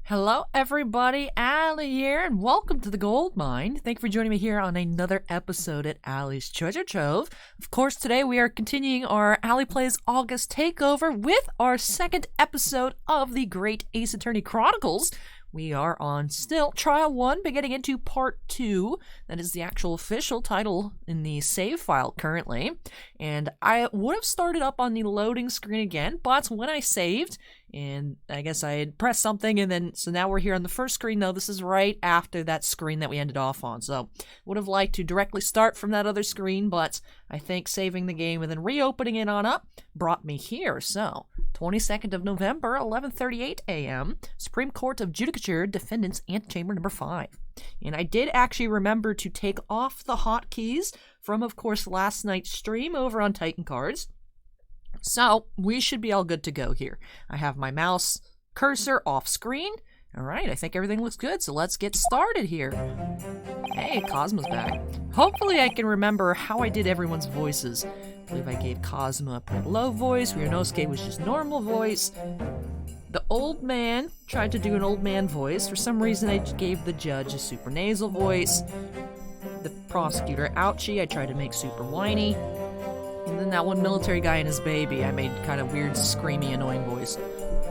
Hello everybody, Allie here, and welcome to the Gold Mine. Thank you for joining me here on another episode at Allie's Treasure Trove. Of course, today we are continuing our Allie Plays August Takeover with our second episode of the Great Ace Attorney Chronicles. We are on still Trial 1, but getting into Part 2. That is the actual official title in the save file currently. And I would have started up on the loading screen again, but when I saved, and I guess I had pressed something, and then, so now we're here on the first screen. No, this is right after that screen that we ended off on. So, would have liked to directly start from that other screen, but I think saving the game and then reopening it on up brought me here. So, 22nd of November, 11:38 a.m., Supreme Court of Judicature, Defendants, Antechamber number 5. And I did actually remember to take off the hotkeys from, of course, last night's stream over on Titan Cards. So, we should be all good to go here. I have my mouse cursor off screen. Alright, I think everything looks good, so let's get started here. Hey, Cosmo's back. Hopefully I can remember how I did everyone's voices. I believe I gave Cosmo a pretty low voice, Ryunosuke was just normal voice. The old man tried to do an old man voice. For some reason I gave the judge a super nasal voice. The prosecutor, Ouchie, I tried to make super whiny. And then that one military guy and his baby, I made kind of weird, screamy, annoying voice.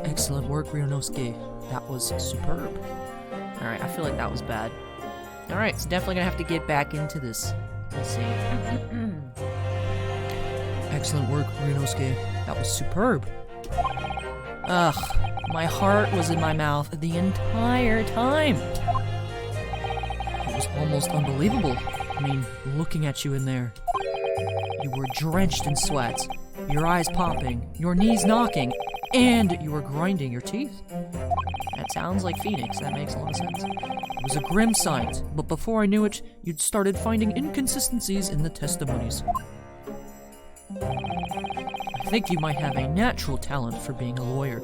Excellent work, Ryunosuke. That was superb. Alright, I feel like that was bad. Alright, so definitely gonna have to get back into this. Let's see. Excellent work, Ryunosuke. That was superb. Ugh, my heart was in my mouth the entire time. It was almost unbelievable. I mean, looking at you in there. You were drenched in sweat, your eyes popping, your knees knocking, and you were grinding your teeth. That sounds like Phoenix. That makes a lot of sense. It was a grim sight, but before I knew it, you'd started finding inconsistencies in the testimonies. I think you might have a natural talent for being a lawyer.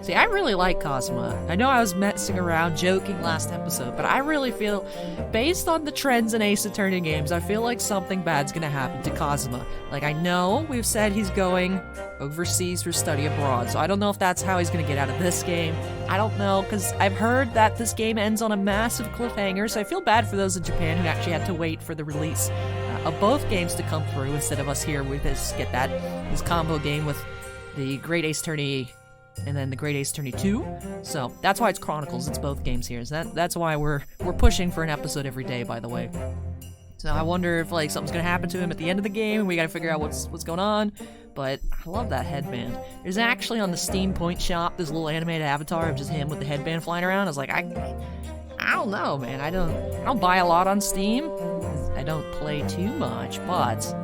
See, I really like Cosmo. I know I was messing around, joking last episode, but I really feel, based on the trends in Ace Attorney games, I feel like something bad's gonna happen to Cosmo. Like, I know we've said he's going overseas for study abroad, so I don't know if that's how he's gonna get out of this game. I don't know, because I've heard that this game ends on a massive cliffhanger, so I feel bad for those in Japan who actually had to wait for the release of both games to come through instead of us here with this, get this combo game with the Great Ace Attorney and then the Great Ace Attorney 2. So that's why it's Chronicles. It's both games here. So that's why we're pushing for an episode every day, by the way. So I wonder if like something's gonna happen to him at the end of the game and we gotta figure out what's going on. But I love that headband. There's actually on the Steam Point shop this little animated avatar of just him with the headband flying around. I was like, I don't know, man. I don't buy a lot on Steam. I don't play too much, but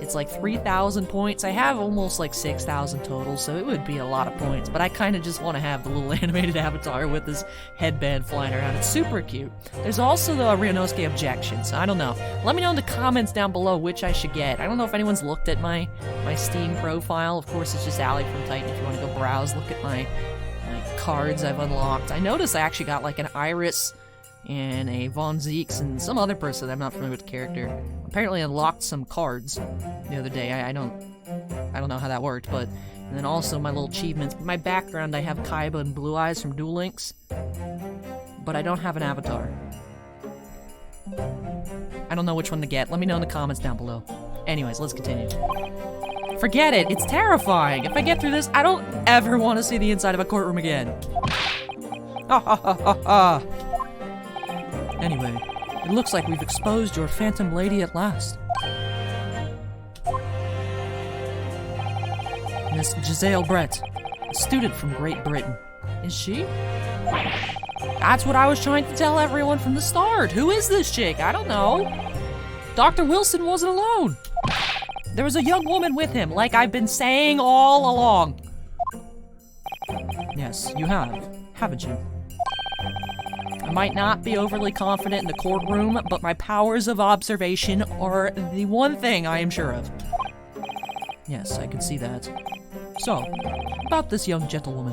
it's like 3,000 points. I have almost like 6,000 total, so it would be a lot of points. But I kind of just want to have the little animated avatar with his headband flying around. It's super cute. There's also the Ryunosuke objection, so I don't know. Let me know in the comments down below which I should get. I don't know if anyone's looked at my Steam profile. Of course, it's just Allie from Titan if you want to go browse. Look at my cards I've unlocked. I noticed I actually got like an Iris and a Von Zeeks and some other person I'm not familiar with the character. Apparently unlocked some cards the other day. I don't know how that worked, but and then also my little achievements. My background, I have Kaiba and Blue Eyes from Duel Links, but I don't have an avatar. I don't know which one to get. Let me know in the comments down below. Anyways, let's continue. Forget it. It's terrifying. If I get through this, I don't ever want to see the inside of a courtroom again. Ha ha ha ha ha. Anyway, it looks like we've exposed your phantom lady at last. Miss Giselle Brett, a student from Great Britain. Is she? That's what I was trying to tell everyone from the start. Who is this chick? I don't know. Dr. Wilson wasn't alone. There was a young woman with him, like I've been saying all along. Yes, you have, haven't you? I might not be overly confident in the courtroom, but my powers of observation are the one thing I am sure of. Yes, I can see that. So, about this young gentlewoman.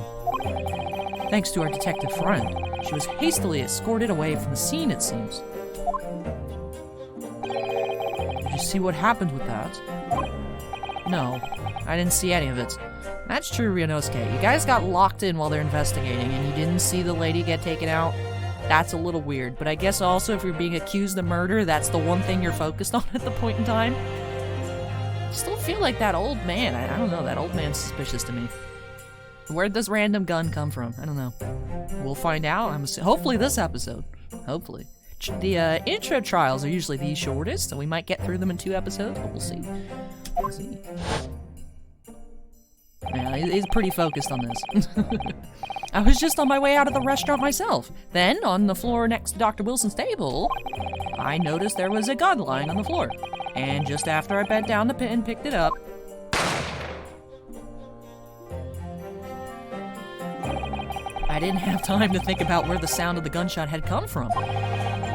Thanks to our detective friend, she was hastily escorted away from the scene, it seems. Did you see what happened with that? No, I didn't see any of it. That's true, Ryunosuke. You guys got locked in while they're investigating, and you didn't see the lady get taken out. That's a little weird, but I guess also if you're being accused of murder, that's the one thing you're focused on at the point in time. I still feel like that old man, I don't know, that old man's suspicious to me. Where'd this random gun come from? I don't know. We'll find out, hopefully this episode. Hopefully. The intro trials are usually the shortest, so we might get through them in 2 episodes, but we'll see. We'll see. Yeah, he's pretty focused on this. I was just on my way out of the restaurant myself. Then, on the floor next to Dr. Wilson's table, I noticed there was a gun lying on the floor. And just after I bent down the pit and picked it up, I didn't have time to think about where the sound of the gunshot had come from.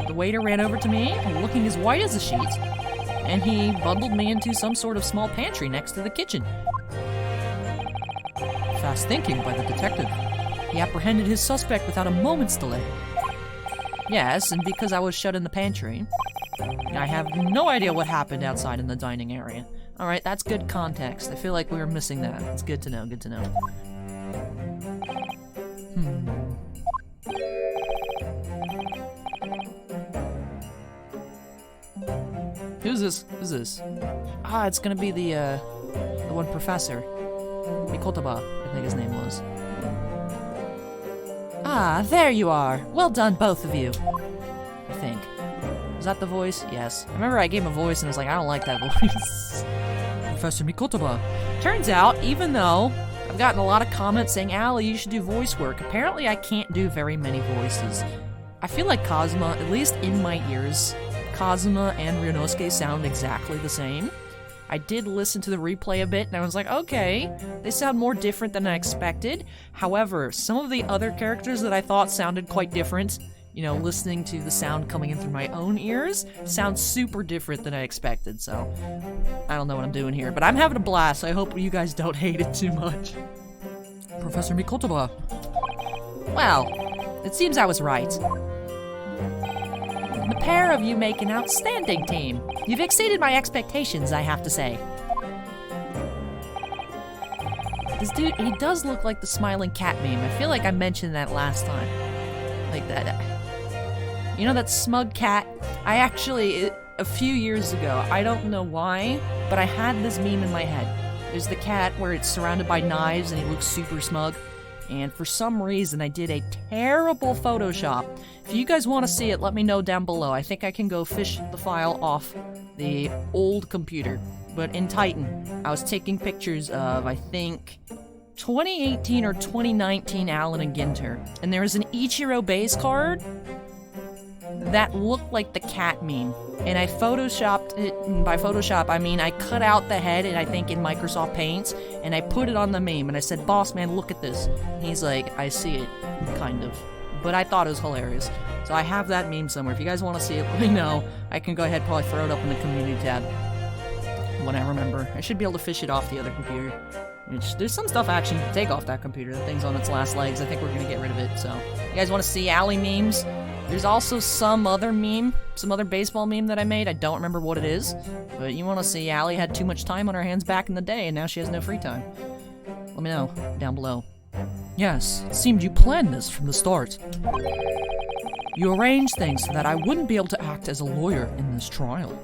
The waiter ran over to me, looking as white as a sheet, and he bundled me into some sort of small pantry next to the kitchen. Fast thinking by the detective. He apprehended his suspect without a moment's delay. Yes, and because I was shut in the pantry, I have no idea what happened outside in the dining area. Alright, that's good context. I feel like we were missing that. It's good to know, good to know. Who's this? Who's this? Ah, it's gonna be the one professor. Mikotoba, I think his name was. Ah, there you are. Well done, both of you. I think. Was that the voice? Yes. I remember I gave him a voice and I was like, I don't like that voice. Professor Mikotoba. Turns out, even though I've gotten a lot of comments saying, Allie, you should do voice work, apparently I can't do very many voices. I feel like Kazuma, at least in my ears, Kazuma and Ryunosuke sound exactly the same. I did listen to the replay a bit, and I was like, okay, they sound more different than I expected. However, some of the other characters that I thought sounded quite different, you know, listening to the sound coming in through my own ears, sounds super different than I expected, so I don't know what I'm doing here. But I'm having a blast, so I hope you guys don't hate it too much. Professor Mikotoba. Well, it seems I was right. The pair of you make an outstanding team. You've exceeded my expectations, I have to say. This dude, he does look like the smiling cat meme. I feel like I mentioned that last time. Like that. You know that smug cat? I actually, a few years ago, I don't know why, but I had this meme in my head. There's the cat where it's surrounded by knives and he looks super smug. And for some reason, I did a terrible Photoshop. If you guys want to see it, let me know down below. I think I can go fish the file off the old computer. But in Titan, I was taking pictures of, I think, 2018 or 2019 Allen and Ginter. And there was an Ichiro base card that looked like the cat meme. And I photoshopped it, and by Photoshop, I mean I cut out the head, and I think in Microsoft Paint, and I put it on the meme, and I said, boss man, look at this. And he's like, I see it, kind of. But I thought it was hilarious. So I have that meme somewhere. If you guys want to see it, let me know. I can go ahead and probably throw it up in the community tab when I remember. I should be able to fish it off the other computer. There's some stuff I actually can take off that computer. The thing's on its last legs. I think we're going to get rid of it. So, you guys want to see Allie memes? There's also some other meme, some other baseball meme that I made. I don't remember what it is. But you want to see Allie had too much time on her hands back in the day, and now she has no free time. Let me know down below. Yes, it seemed you planned this from the start. You arranged things so that I wouldn't be able to act as a lawyer in this trial.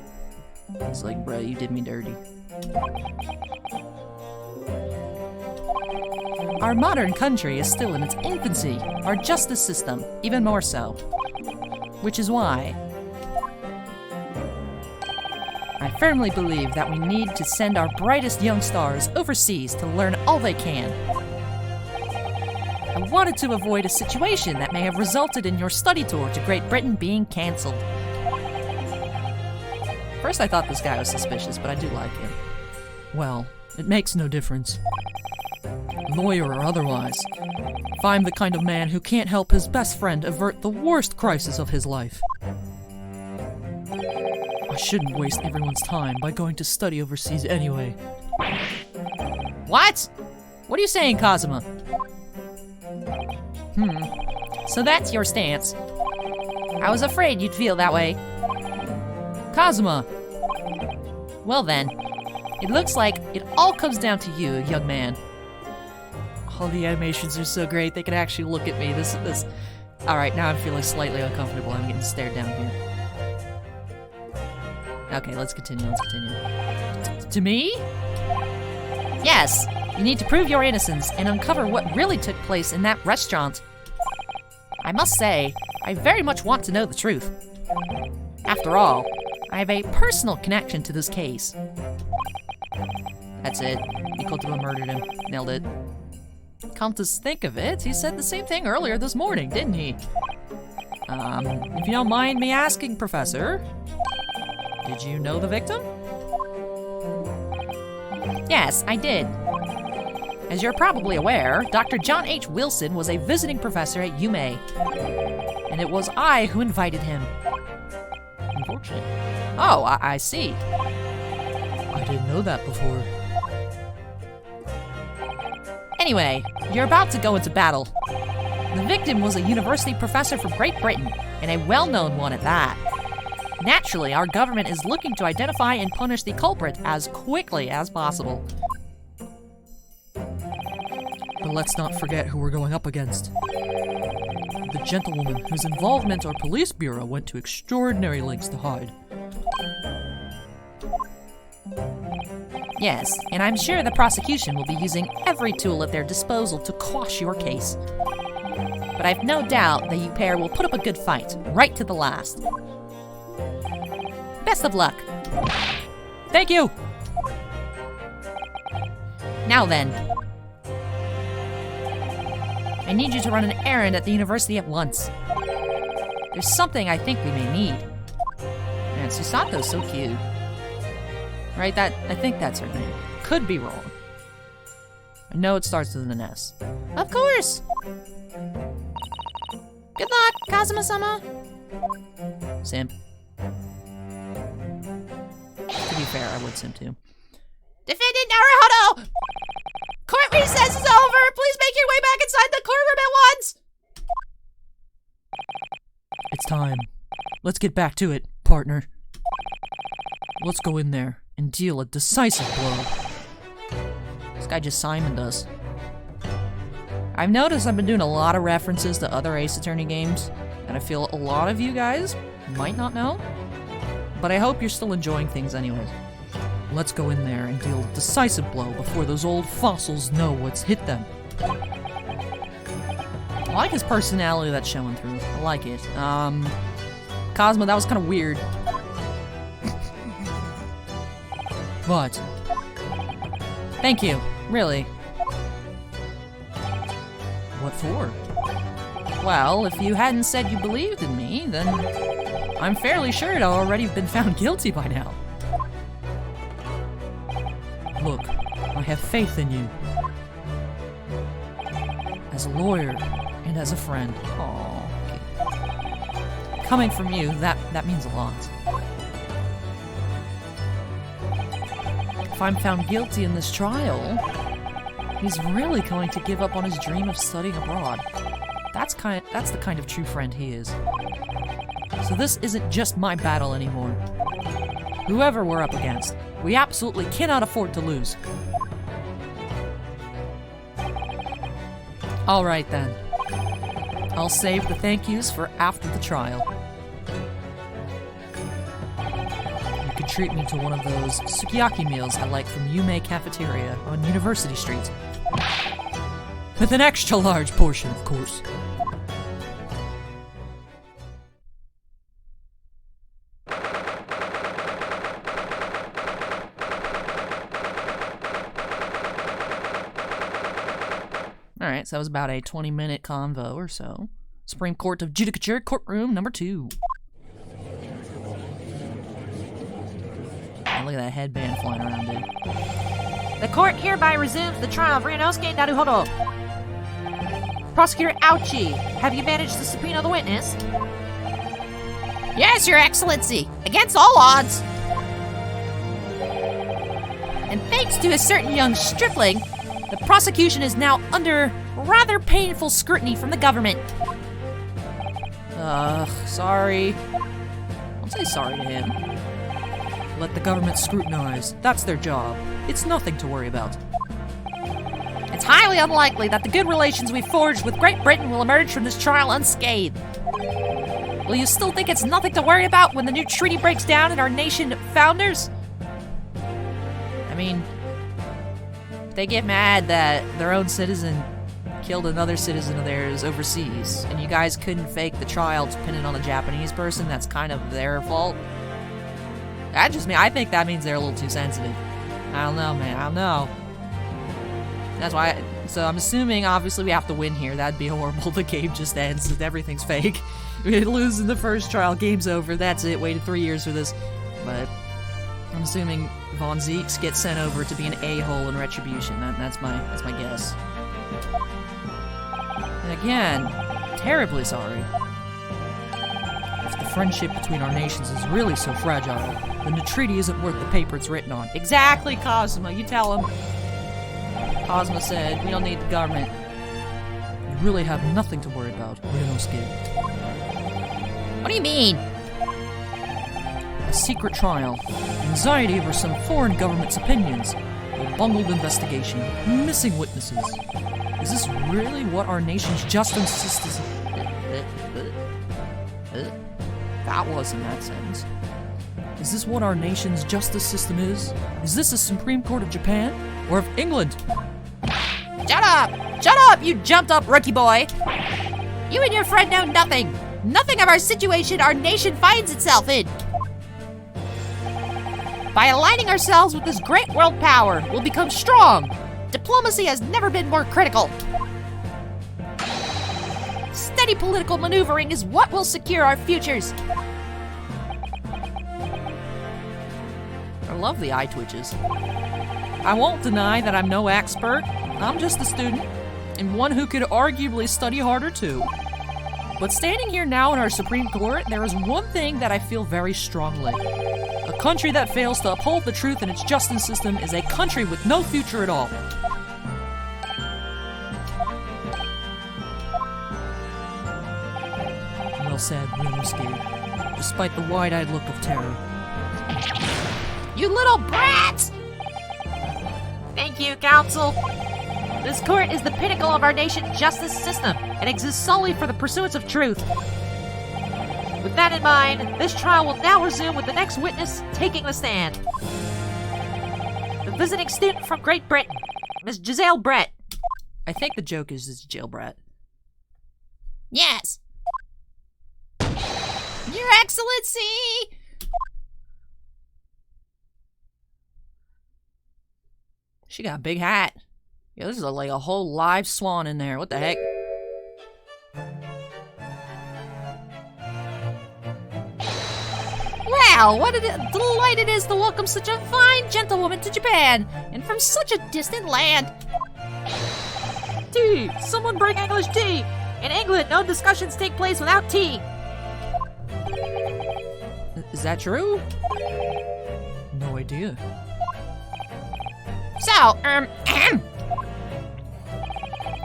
It's like, bro, you did me dirty. Our modern country is still in its infancy, our justice system, even more so. Which is why I firmly believe that we need to send our brightest young stars overseas to learn all they can. I wanted to avoid a situation that may have resulted in your study tour to Great Britain being cancelled. First I thought this guy was suspicious, but I do like him. Well, it makes no difference. Lawyer or otherwise, if I'm the kind of man who can't help his best friend avert the worst crisis of his life. I shouldn't waste everyone's time by going to study overseas anyway. What? What are you saying, Kazuma? So that's your stance. I was afraid you'd feel that way. Kazuma! Well then, It looks like it all comes down to you, young man. Oh, the animations are so great. They can actually look at me. This. Alright, now I'm feeling slightly uncomfortable. I'm getting stared down here. Okay, let's continue. To me? Yes. You need to prove your innocence and uncover what really took place in that restaurant. I must say, I very much want to know the truth. After all, I have a personal connection to this case. That's it. Mikoto murdered him. Nailed it. Come to think of it, he said the same thing earlier this morning, didn't he? If you don't mind me asking, Professor, did you know the victim? Yes, I did. As you're probably aware, Dr. John H. Wilson was a visiting professor at UMA, and it was I who invited him. Unfortunate. Oh, I see. I didn't know that before. Anyway, you're about to go into battle. The victim was a university professor from Great Britain, and a well-known one at that. Naturally, our government is looking to identify and punish the culprit as quickly as possible. But let's not forget who we're going up against. The gentlewoman whose involvement our police bureau went to extraordinary lengths to hide. Yes, and I'm sure the prosecution will be using every tool at their disposal to quash your case. But I've no doubt that you pair will put up a good fight, right to the last. Best of luck. Thank you! Now then. I need you to run an errand at the university at once. There's something I think we may need. Man, Susato's so cute. Right? I think that's her name. Could be wrong. I know it starts with an S. Of course! Good luck, Kazuma-sama! Simp. To be fair, I would simp too. Defendant Naruhodo! Court recess is over! Please make your way back inside the courtroom at once! It's time. Let's get back to it, partner. Let's go in there and deal a decisive blow. This guy just Simoned us. I've noticed I've been doing a lot of references to other Ace Attorney games, and I feel a lot of you guys might not know, but I hope you're still enjoying things anyways. Let's go in there and deal a decisive blow before those old fossils know what's hit them. I like his personality that's showing through. I like it. Cosmo, that was kind of weird. But thank you, really. What for? Well, if you hadn't said you believed in me, then I'm fairly sure I'd already been found guilty by now. Look, I have faith in you. As a lawyer and as a friend. Aww. Okay. Coming from you, that means a lot. If I'm found guilty in this trial, he's really going to give up on his dream of studying abroad. That's the kind of true friend he is. So this isn't just my battle anymore. Whoever we're up against, we absolutely cannot afford to lose. Alright then. I'll save the thank yous for after the trial. You could treat me to one of those sukiyaki meals I like from Yume Cafeteria on University Street. With an extra large portion, of course. Alright, so that was about a 20-minute convo or so. Supreme Court of Judicature, courtroom number 2. Oh, look at that headband flying around, dude. The court hereby resumes the trial of Ryunosuke Naruhodo. Prosecutor Ouchi, have you managed to subpoena the witness? Yes, Your Excellency, against all odds. And thanks to a certain young stripling, the prosecution is now under rather painful scrutiny from the government. Sorry. I'll say sorry to him. Let the government scrutinize. That's their job. It's nothing to worry about. It's highly unlikely that the good relations we've forged with Great Britain will emerge from this trial unscathed. Will you still think it's nothing to worry about when the new treaty breaks down and our nation founders? I mean, if they get mad that their own citizen killed another citizen of theirs overseas, and you guys couldn't fake the trial to pin it on a Japanese person, that's kind of their fault. I think that means they're a little too sensitive. I don't know, man, I don't know. That's why, so I'm assuming, obviously, we have to win here. That'd be horrible. The game just ends and everything's fake. We lose in the first trial, game's over, that's it, waited 3 years for this. But I'm assuming Von Zeeks gets sent over to be an a-hole in retribution. That's my guess. And again, terribly sorry. If the friendship between our nations is really so fragile, then the treaty isn't worth the paper it's written on. Exactly, Cosmo, you tell him. Cosmo said, we don't need the government. You really have nothing to worry about. Ryunosuke. What do you mean? A secret trial, anxiety over some foreign government's opinions, a bungled investigation, missing witnesses. Is this really what our nation's justice system That wasn't that sentence. Is this what our nation's justice system is? Is this the Supreme Court of Japan? Or of England? Shut up! Shut up, you jumped-up rookie boy! You and your friend know nothing! Nothing of our situation our nation finds itself in! By aligning ourselves with this great world power, we'll become strong! Diplomacy has never been more critical! Steady political maneuvering is what will secure our futures! I love the eye twitches. I won't deny that I'm no expert. I'm just a student, and one who could arguably study harder too. But standing here now in our Supreme Court, there is one thing that I feel very strongly. A country that fails to uphold the truth in its justice system is a country with no future at all. Well said, Ryunosuke, despite the wide-eyed look of terror. You little brats! Thank you, Council. This court is the pinnacle of our nation's justice system and exists solely for the pursuance of truth. With that in mind, this trial will now resume with the next witness taking the stand. The visiting student from Great Britain, Miss Giselle Brett. I think the joke is this Jill Brett. Yes. Your Excellency! She got a big hat. Yeah, this is like a whole live swan in there. What the heck? Wow, what a delight it is to welcome such a fine gentlewoman to Japan, and from such a distant land. Tea! Someone bring English tea! In England, no discussions take place without tea. Is that true? No idea. So,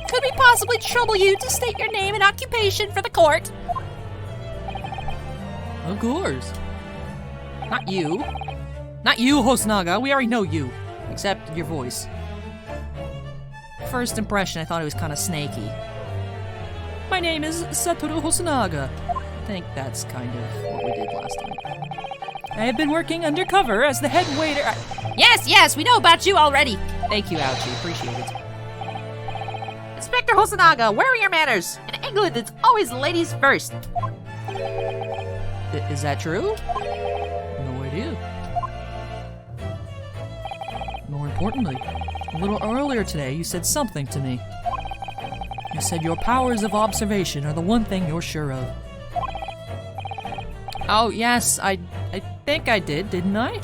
could we possibly trouble you to state your name and occupation for the court? Of course. Not you. Not you, Hosonaga. We already know you. Except your voice. First impression, I thought it was kind of snaky. My name is Satoru Hosonaga. I think that's kind of what we did last time. I have been working undercover as the head waiter. Yes, we know about you already. Thank you, Ouchie. Appreciate it. Inspector Hosonaga, where are your manners? In England, it's always ladies first. Is that true? No idea. More importantly, a little earlier today, you said something to me. You said your powers of observation are the one thing you're sure of. Oh, yes, I think I did, didn't I?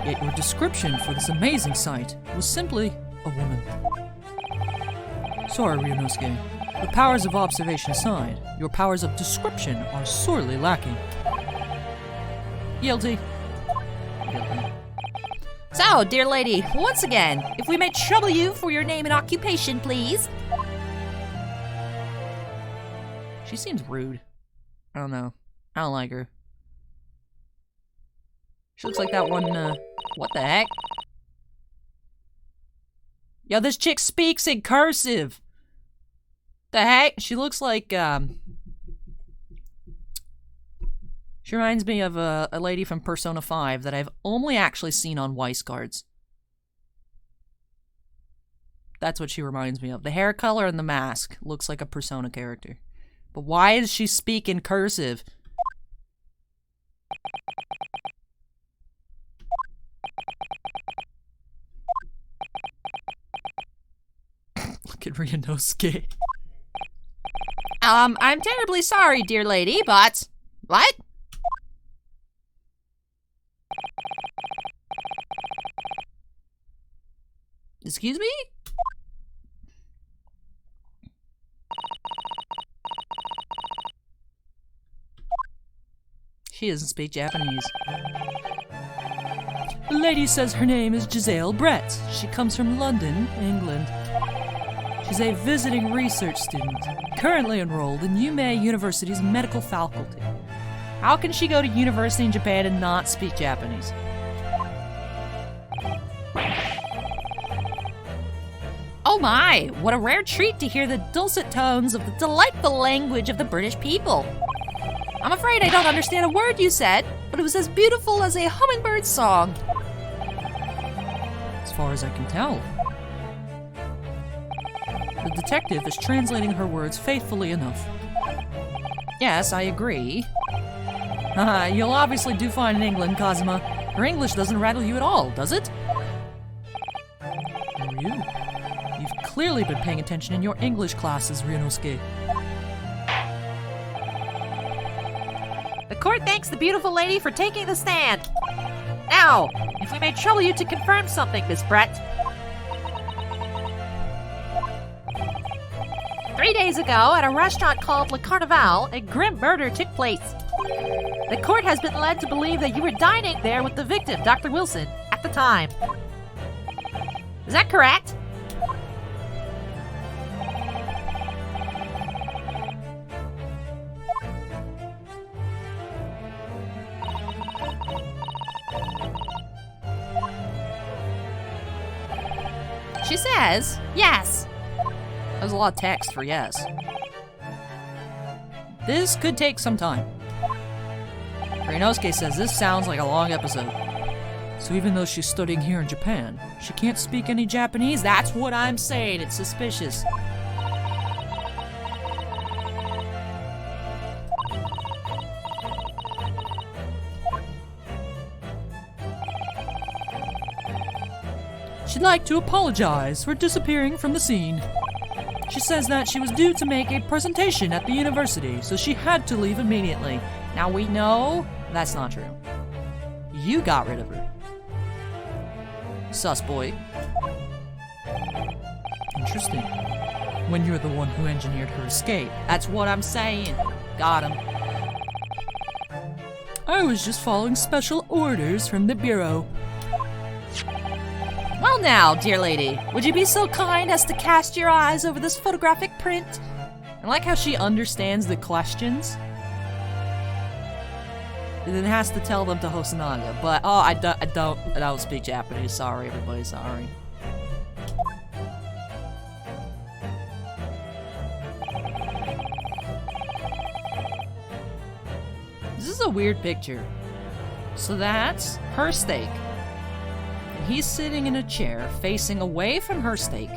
Yet your description for this amazing sight was simply a woman. Sorry, Ryunosuke. The powers of observation aside, your powers of description are sorely lacking. Guilty. So, dear lady, once again, if we may trouble you for your name and occupation, please. She seems rude. I don't know. I don't like her. She looks like that one, what the heck? Yo, this chick speaks in cursive. The heck? She looks like, she reminds me of a lady from Persona 5 that I've only actually seen on Weiss cards. That's what she reminds me of. The hair color and the mask looks like a Persona character. But why does she speak in cursive? Look at Ryunosuke. I'm terribly sorry, dear lady, but... What? Excuse me? She doesn't speak Japanese. The lady says her name is Giselle Brett. She comes from London, England. She's a visiting research student, currently enrolled in Yumei University's medical faculty. How can she go to university in Japan and not speak Japanese? Oh my, what a rare treat to hear the dulcet tones of the delightful language of the British people. I'm afraid I don't understand a word you said, but it was as beautiful as a hummingbird's song. As far as I can tell. The detective is translating her words faithfully enough. Yes, I agree. You'll obviously do fine in England, Kazuma. Her English doesn't rattle you at all, does it? Who are you? You've clearly been paying attention in your English classes, Ryunosuke. The court thanks the beautiful lady for taking the stand. Now, if we may trouble you to confirm something, Miss Brett. 3 days ago, at a restaurant called Le Carnival, a grim murder took place. The court has been led to believe that you were dining there with the victim, Dr. Wilson, at the time. Is that correct? She says, yes. That was a lot of text for yes. This could take some time. Ryunosuke says this sounds like a long episode. So even though she's studying here in Japan, she can't speak any Japanese? That's what I'm saying. It's suspicious. She'd like to apologize for disappearing from the scene. She says that she was due to make a presentation at the university, so she had to leave immediately. Now we know that's not true. You got rid of her. Sus boy. Interesting. When you're the one who engineered her escape. That's what I'm saying. Got him. I was just following special orders from the Bureau. Well now, dear lady, would you be so kind as to cast your eyes over this photographic print? I like how she understands the questions. And then has to tell them to Hosonaga, but oh, I don't speak Japanese. Sorry, everybody, sorry. This is a weird picture. So that's her steak. And he's sitting in a chair facing away from her steak.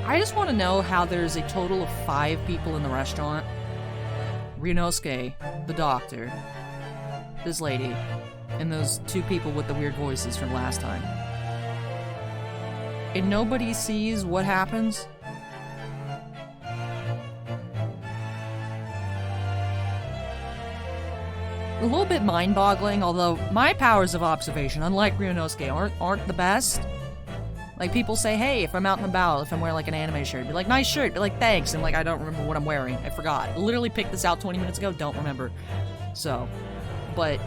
I just want to know how there's a total of 5 people in the restaurant. Ryunosuke, the doctor, this lady, and those 2 people with the weird voices from last time. And nobody sees what happens? A little bit mind-boggling, although my powers of observation, unlike Ryunosuke, aren't the best. Like, people say, hey, if I'm out and about, if I'm wearing, like, an anime shirt, be like, nice shirt, be like, thanks, and, like, I don't remember what I'm wearing. I forgot. I literally picked this out 20 minutes ago, don't remember. So, but...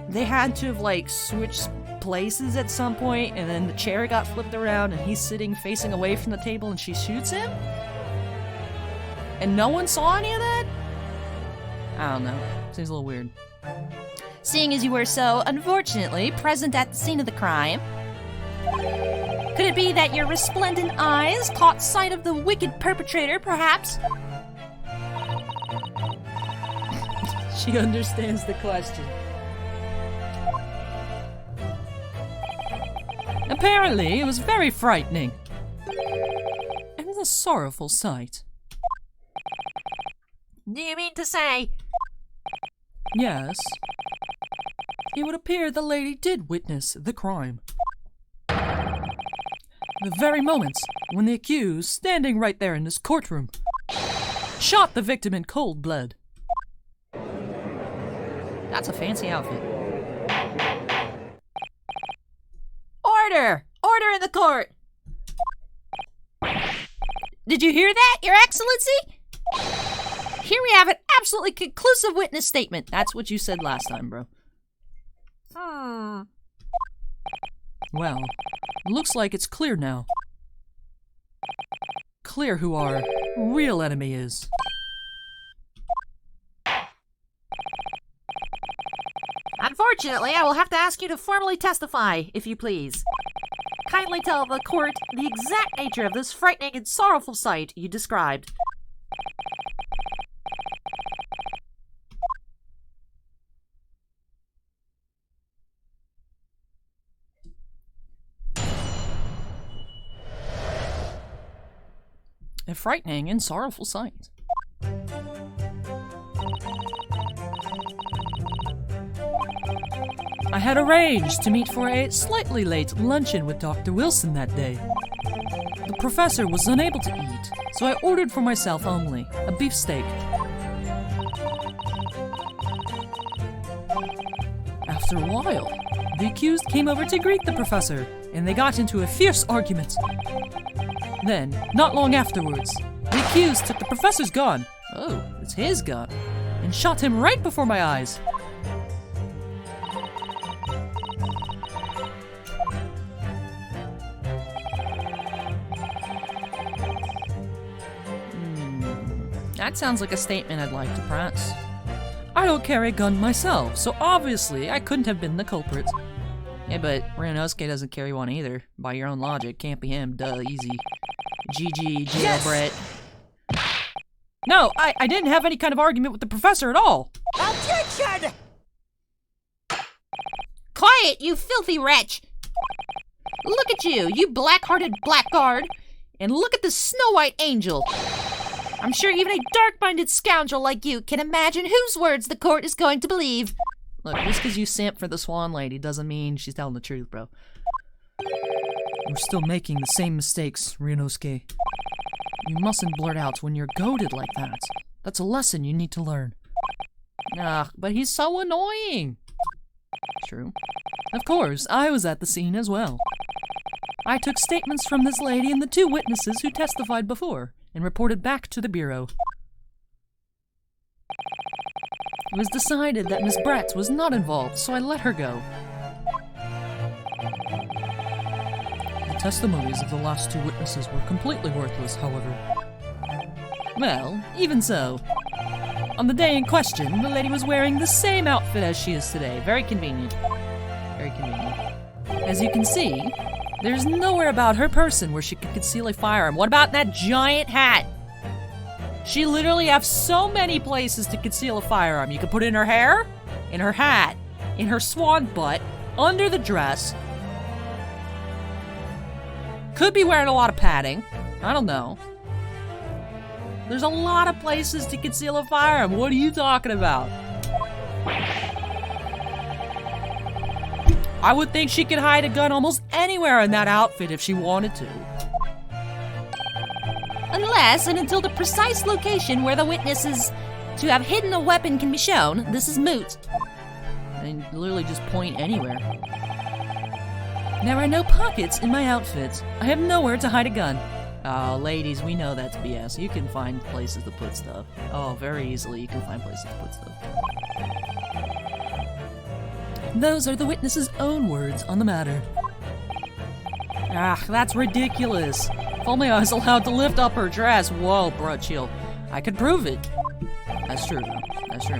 they had to have, like, switched places at some point, and then the chair got flipped around, and he's sitting facing away from the table, and she shoots him? And no one saw any of that? I don't know. Seems a little weird. Seeing as you were so, unfortunately, present at the scene of the crime, could it be that your resplendent eyes caught sight of the wicked perpetrator, perhaps? She understands the question. Apparently, it was very frightening. And a sorrowful sight. Do you mean to say? Yes. It would appear the lady did witness the crime. The very moment when the accused, standing right there in this courtroom, shot the victim in cold blood. That's a fancy outfit. Order! Order in the court! Did you hear that, Your Excellency? Here we have an absolutely conclusive witness statement. That's what you said last time, bro. Well, looks like it's clear now. Clear who our real enemy is. Unfortunately, I will have to ask you to formally testify, if you please. Kindly tell the court the exact nature of this frightening and sorrowful sight you described. A frightening and sorrowful sight. I had arranged to meet for a slightly late luncheon with Dr. Wilson that day. The professor was unable to eat, so I ordered for myself only a beefsteak. After a while, the accused came over to greet the professor, and they got into a fierce argument. Then, not long afterwards, the accused took the professor's gun, oh, it's his gun, and shot him right before my eyes. That sounds like a statement I'd like to press. I don't carry a gun myself, so obviously I couldn't have been the culprit. Yeah, but Ryunosuke doesn't carry one either. By your own logic, can't be him. Duh, easy. GG, jailbreak. Yes! No, I didn't have any kind of argument with the professor at all. Objection! Quiet, you filthy wretch! Look at you, you black-hearted blackguard! And look at the Snow-White Angel! I'm sure even a dark-minded scoundrel like you can imagine whose words the court is going to believe. Look, just because you simp for the Swan Lady doesn't mean she's telling the truth, bro. You're still making the same mistakes, Ryunosuke. You mustn't blurt out when you're goaded like that. That's a lesson you need to learn. Ah, but he's so annoying. True. Of course, I was at the scene as well. I took statements from this lady and the two witnesses who testified before, and reported back to the Bureau. It was decided that Miss Brett was not involved, so I let her go. The testimonies of the last two witnesses were completely worthless, however. Well, even so. On the day in question, the lady was wearing the same outfit as she is today. Very convenient. Very convenient. As you can see, there's nowhere about her person where she could conceal a firearm. What about that giant hat? She literally has so many places to conceal a firearm. You could put it in her hair, in her hat, in her swan butt, under the dress. Could be wearing a lot of padding. I don't know. There's a lot of places to conceal a firearm. What are you talking about? I would think she could hide a gun almost anywhere in that outfit if she wanted to. Unless and until the precise location where the witness is to have hidden a weapon can be shown, this is moot. And literally just point anywhere. There are no pockets in my outfit. I have nowhere to hide a gun. Oh, ladies, we know that's BS. You can find places to put stuff. Oh, very easily you can find places to put stuff. Those are the witness's own words on the matter. Ah, that's ridiculous. If only I was allowed to lift up her dress. Whoa, bro, chill. I could prove it. That's true, though. That's true.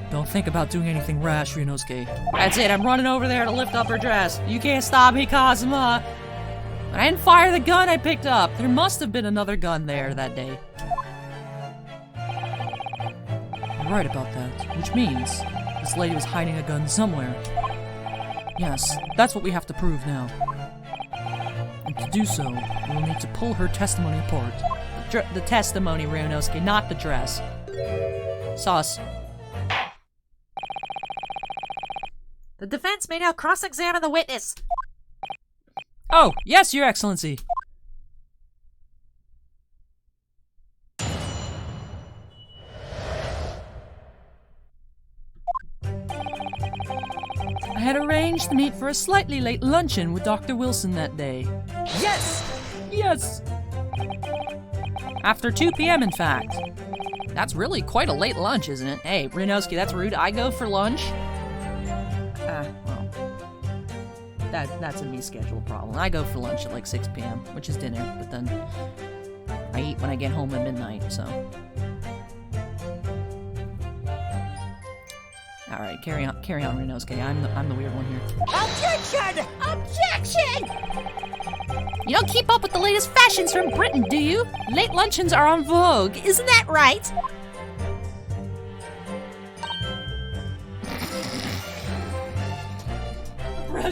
Don't think about doing anything rash, Ryunosuke. That's it, I'm running over there to lift up her dress. You can't stop me, Kazuma. I didn't fire the gun I picked up. There must have been another gun there that day. You're right about that, which means this lady was hiding a gun somewhere. Yes, that's what we have to prove now. And to do so, we will need to pull her testimony apart. The testimony, Ryunosuke, not the dress. Sauce. The defense may now cross-examine the witness. Oh, yes, Your Excellency. I had arranged to meet for a slightly late luncheon with Dr. Wilson that day. Yes! Yes! After 2 p.m., in fact. That's really quite a late lunch, isn't it? Hey, Ryunosuke, that's rude. I go for lunch. Well. That's a me schedule problem. I go for lunch at like 6 p.m., which is dinner, but then I eat when I get home at midnight, so. Alright, carry on, Ryunosuke. I'm the weird one here. Objection! Objection! You don't keep up with the latest fashions from Britain, do you? Late luncheons are en vogue, isn't that right?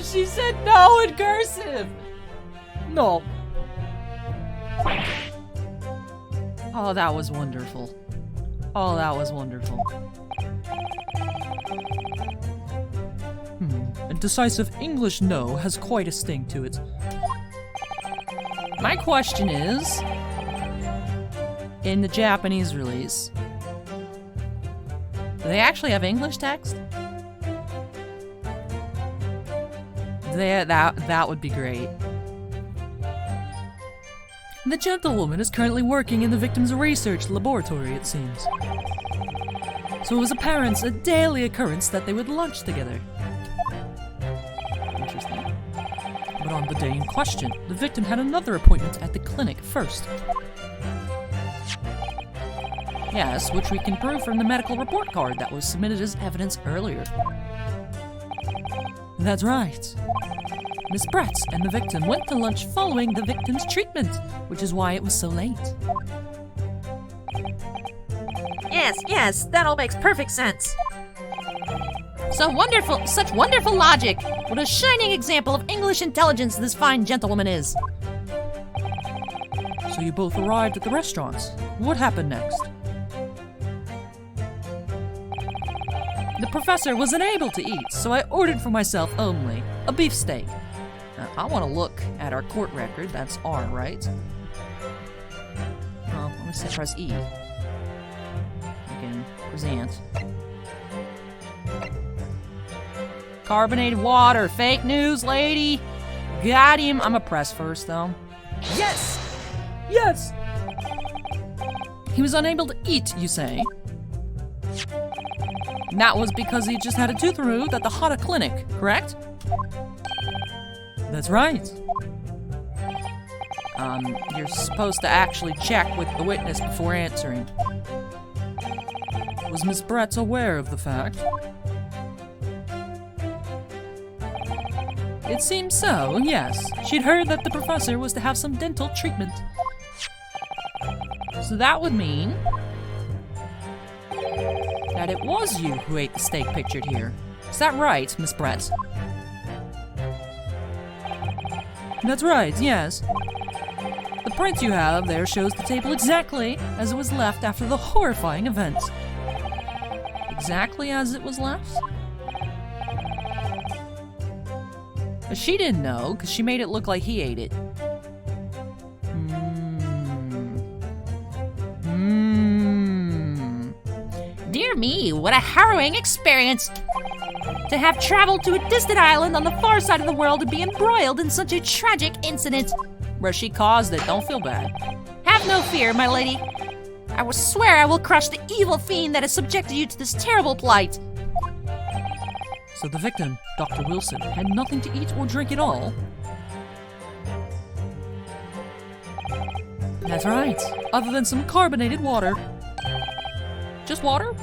She said no in cursive! No. Oh, that was wonderful. Oh, that was wonderful. A decisive English no has quite a sting to it. My question is, in the Japanese release, do they actually have English text? That would be great. The gentlewoman is currently working in the victim's research laboratory, it seems. So it was apparent, a daily occurrence that they would lunch together. Interesting. But on the day in question, the victim had another appointment at the clinic first. Yes, which we can prove from the medical report card that was submitted as evidence earlier. That's right. Miss Brett and the victim went to lunch following the victim's treatment, which is why it was so late. Yes, that all makes perfect sense. Such wonderful logic! What a shining example of English intelligence this fine gentlewoman is! So you both arrived at the restaurant. What happened next? The professor was unable to eat, so I ordered for myself only a beefsteak. I want to look at our court record. That's R, right? Oh, let me say press E. Again, present. Carbonated water. Fake news, lady. Got him. I'm gonna press first, though. Yes! Yes! He was unable to eat, you say? And that was because he just had a tooth removed at the Hata Clinic, correct? That's right. You're supposed to actually check with the witness before answering. Was Miss Brett aware of the fact? It seems so, yes. She'd heard that the professor was to have some dental treatment. So that would mean that it was you who ate the steak pictured here. Is that right, Miss Brett? That's right, yes. The print you have there shows the table exactly as it was left after the horrifying event. Exactly as it was left? But she didn't know, because she made it look like he ate it. Dear me, what a harrowing experience! To have traveled to a distant island on the far side of the world and be embroiled in such a tragic incident. Where she caused it, don't feel bad. Have no fear, my lady. I will swear I will crush the evil fiend that has subjected you to this terrible plight. So the victim, Dr. Wilson, had nothing to eat or drink at all? That's right. Other than some carbonated water. Just water?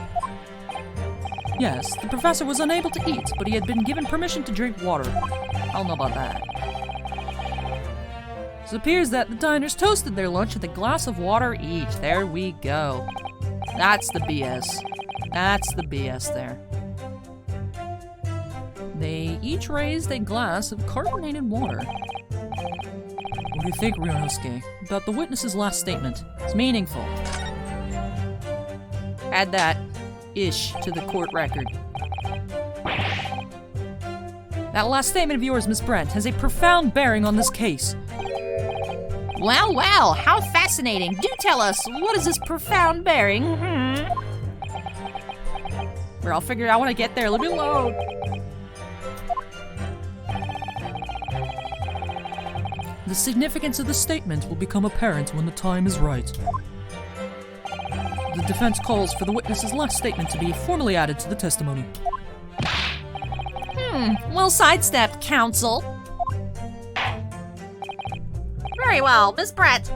Yes, the professor was unable to eat, but he had been given permission to drink water. I don't know about that. It appears that the diners toasted their lunch with a glass of water each. There we go. That's the BS. That's the BS there. They each raised a glass of carbonated water. What do you think, Ryunosuke, about the witness's last statement? It's meaningful. Add that ish to the court record. That last statement of yours, Miss Brent, has a profound bearing on this case. Well, well, how fascinating. Do tell us, what is this profound bearing? Or I'll figure it out when I get there. Let me load. The significance of the statement will become apparent when the time is right. The defense calls for the witness's last statement to be formally added to the testimony. Well sidestepped, counsel. Very well, Miss Brett.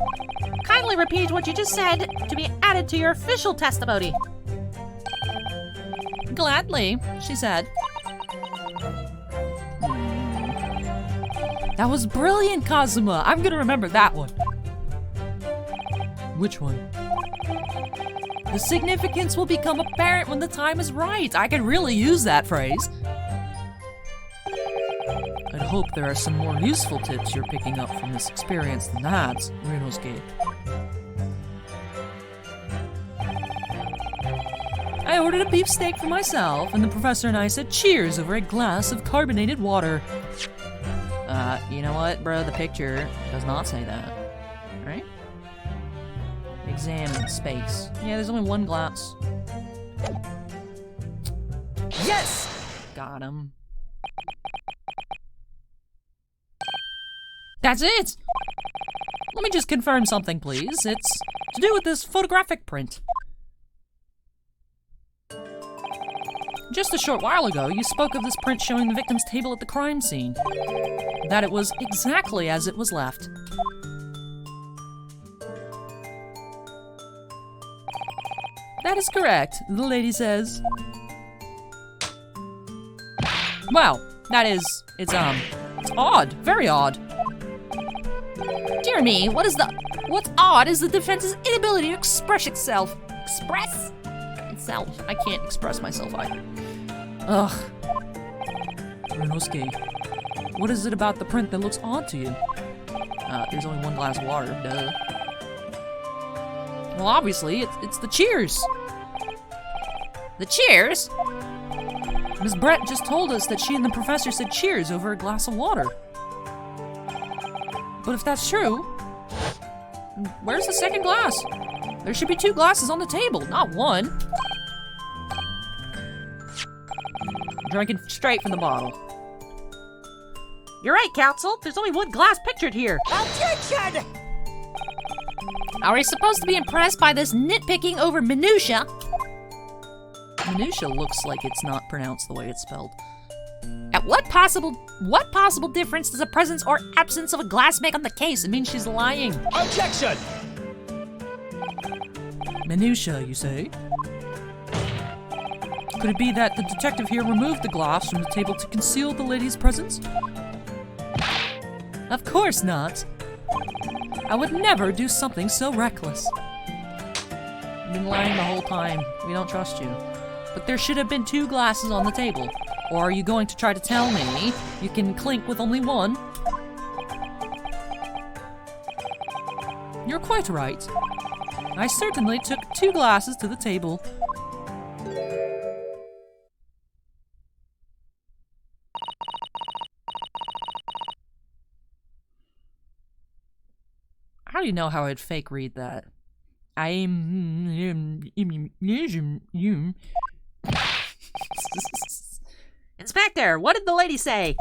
Kindly repeat what you just said to be added to your official testimony. Gladly, she said. That was brilliant, Kazuma. I'm gonna remember that one. Which one? The significance will become apparent when the time is right. I could really use that phrase. I'd hope there are some more useful tips you're picking up from this experience than that, Ryunosuke. I ordered a beefsteak for myself, and the professor and I said cheers over a glass of carbonated water. You know what, bro? The picture does not say that. Right? Examine space. Yeah, there's only one glass. Yes! Got him. That's it! Let me just confirm something, please. It's to do with this photographic print. Just a short while ago, you spoke of this print showing the victim's table at the crime scene. That it was exactly as it was left. That is correct, the lady says. Well, that is, it's odd, very odd. Dear me, what's odd is the defense's inability to express itself. I can't express myself either. Ugh. Ryunosuke, what is it about the print that looks odd to you? There's only one glass of water, duh. Well, obviously, it's the cheers. The cheers? Miss Brett just told us that she and the professor said cheers over a glass of water. But if that's true, where's the second glass? There should be 2 glasses on the table, not 1. Drinking straight from the bottle. You're right, counsel. There's only 1 glass pictured here. Objection! Are we supposed to be impressed by this nitpicking over minutia? Minutia looks like it's not pronounced the way it's spelled. At what possible difference does the presence or absence of a glass make on the case? It means she's lying. Objection! Minutia, you say? Could it be that the detective here removed the glass from the table to conceal the lady's presence? Of course not. I would never do something so reckless. You've been lying the whole time. We don't trust you. But there should have been 2 glasses on the table. Or are you going to try to tell me you can clink with only 1? You're quite right. I certainly took 2 glasses to the table. How do you know how I'd fake read that? Inspector, what did the lady say?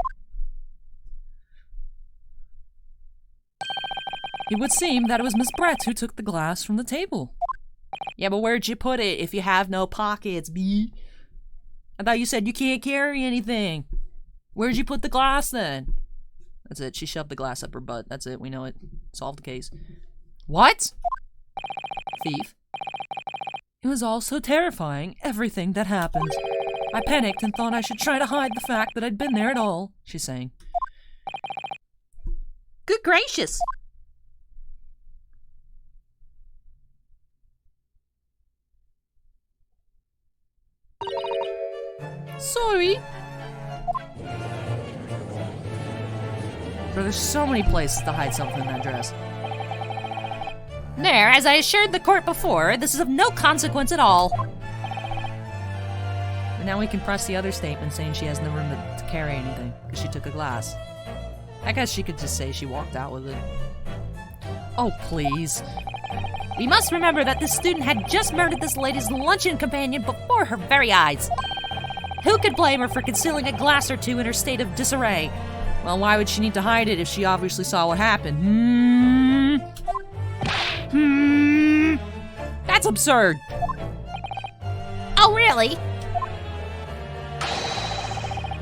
It would seem that it was Miss Brett who took the glass from the table. Yeah, but where'd you put it if you have no pockets, B? I thought you said you can't carry anything. Where'd you put the glass then? That's it. She shoved the glass up her butt. That's it. We know it. Solved the case. What? Thief. It was all so terrifying, everything that happened. I panicked and thought I should try to hide the fact that I'd been there at all, she's saying. Good gracious. Sorry. Bro, there's so many places to hide something in that dress. There, as I assured the court before, this is of no consequence at all. But now we can press the other statement saying she has no room to carry anything, because she took a glass. I guess she could just say she walked out with it. Oh, please. We must remember that this student had just murdered this lady's luncheon companion before her very eyes. Who could blame her for concealing a glass or two in her state of disarray? Well, why would she need to hide it if she obviously saw what happened? That's absurd. Oh, really?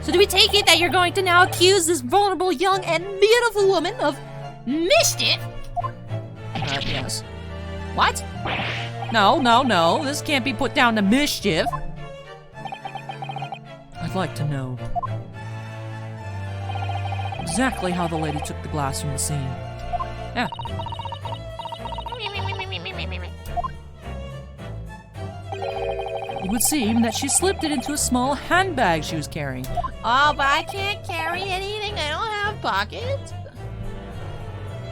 So do we take it that you're going to now accuse this vulnerable, young, and beautiful woman of mischief? Yes. What? No. This can't be put down to mischief. I'd like to know exactly how the lady took the glass from the scene. Yeah. It would seem that she slipped it into a small handbag she was carrying. Oh, but I can't carry anything. I don't have pockets.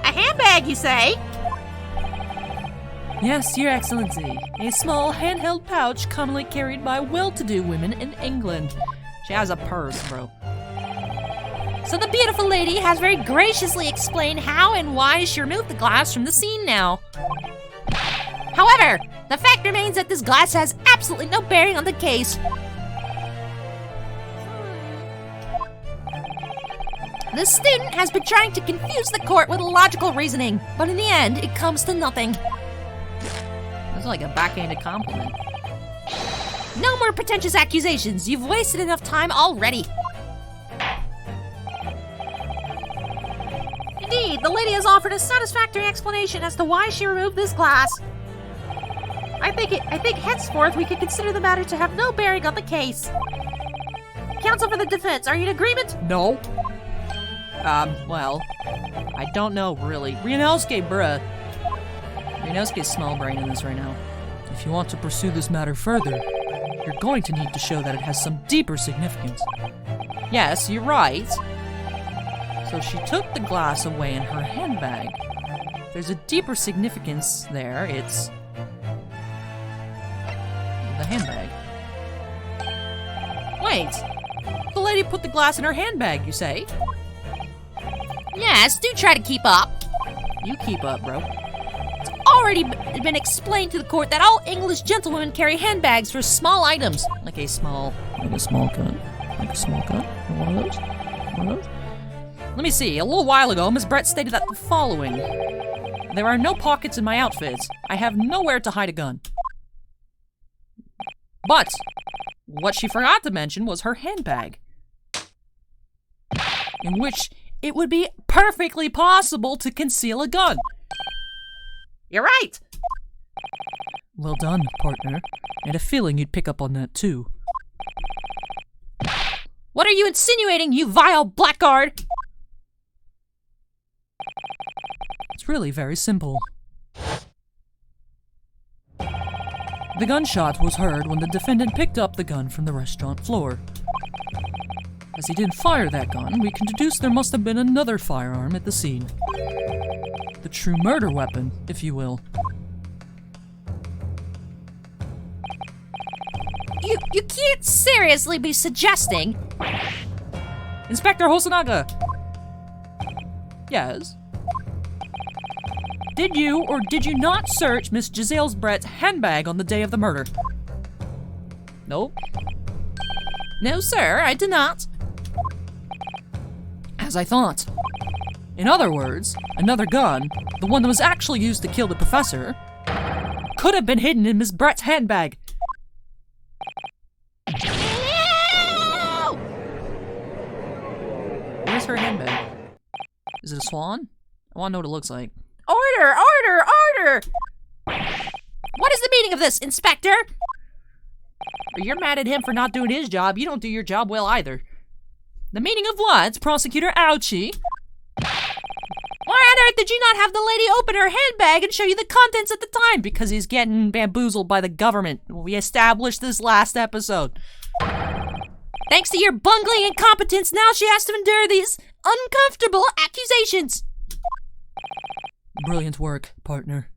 A handbag, you say? Yes, Your Excellency. A small handheld pouch commonly carried by well-to-do women in England. She has a purse, bro. So the beautiful lady has very graciously explained how and why she removed the glass from the scene now. However, the fact remains that this glass has absolutely no bearing on the case. The student has been trying to confuse the court with logical reasoning, but in the end, it comes to nothing. That's like a backhanded compliment. No more pretentious accusations. You've wasted enough time already. Indeed, the lady has offered a satisfactory explanation as to why she removed this glass. I think henceforth we can consider the matter to have no bearing on the case. Counsel for the defense, are you in agreement? No. Well, I don't know, really. Rianelsuke, bruh. Rianelsuke's small brain in this right now. If you want to pursue this matter further, you're going to need to show that it has some deeper significance. Yes, you're right. So she took the glass away in her handbag. There's a deeper significance there. It's the handbag. Wait! The lady put the glass in her handbag, you say? Yes, do try to keep up. You keep up, bro. It's already been explained to the court that all English gentlewomen carry handbags for small items. Like a small gun? Like a small gun? One of those? One of those? Let me see. A little while ago, Miss Brett stated that the following. There are no pockets in my outfits. I have nowhere to hide a gun. But what she forgot to mention was her handbag, in which it would be perfectly possible to conceal a gun. You're right. Well done, partner. I had a feeling you'd pick up on that too. What are you insinuating, you vile blackguard? It's really very simple. The gunshot was heard when the defendant picked up the gun from the restaurant floor. As he didn't fire that gun, we can deduce there must have been another firearm at the scene. The true murder weapon, if you will. You can't seriously be suggesting... Inspector Hosonaga! Yes? Did you or did you not search Miss Giselle Brett's handbag on the day of the murder? Nope. No, sir, I did not. As I thought. In other words, another gun, the one that was actually used to kill the professor, could have been hidden in Miss Brett's handbag. No! Where's her handbag? Is it a swan? I want to know what it looks like. Order! Order! murder! What is the meaning of this, Inspector? You're mad at him for not doing his job. You don't do your job well either. The meaning of what, Prosecutor Ouchie? Why on earth did you not have the lady open her handbag and show you the contents at the time? Because he's getting bamboozled by the government. We established this last episode. Thanks to your bungling incompetence, now she has to endure these uncomfortable accusations. Brilliant work, partner.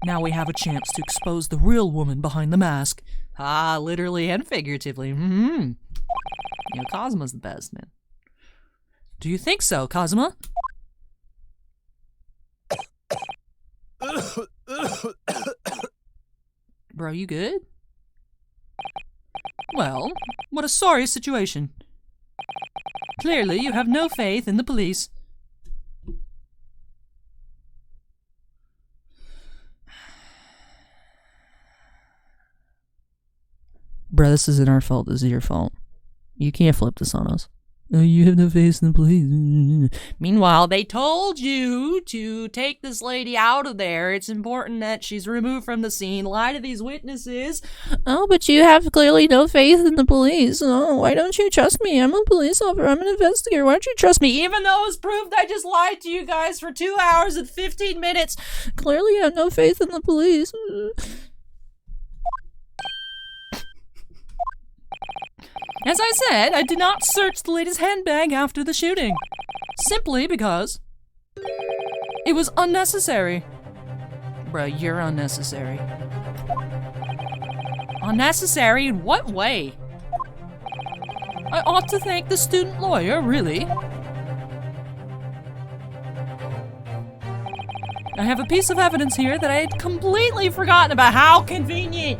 Now we have a chance to expose the real woman behind the mask. Ah, literally and figuratively. You know, Cosmo's the best, man. Do you think so, Cosmo? Bro, you good? Well, what a sorry situation. Clearly, you have no faith in the police. Bruh, this isn't our fault, this is your fault. You can't flip this on us. Oh, you have no faith in the police. Meanwhile, they told you to take this lady out of there. It's important that she's removed from the scene. Lie to these witnesses. Oh, but you have clearly no faith in the police. Oh, why don't you trust me? I'm a police officer. I'm an investigator. Why don't you trust me? Even though it's proved I just lied to you guys for 2 hours and 15 minutes. Clearly you have no faith in the police. As I said, I did not search the lady's handbag after the shooting. Simply because it was unnecessary. Bruh, you're unnecessary. Unnecessary in what way? I ought to thank the student lawyer, really. I have a piece of evidence here that I had completely forgotten about. How convenient!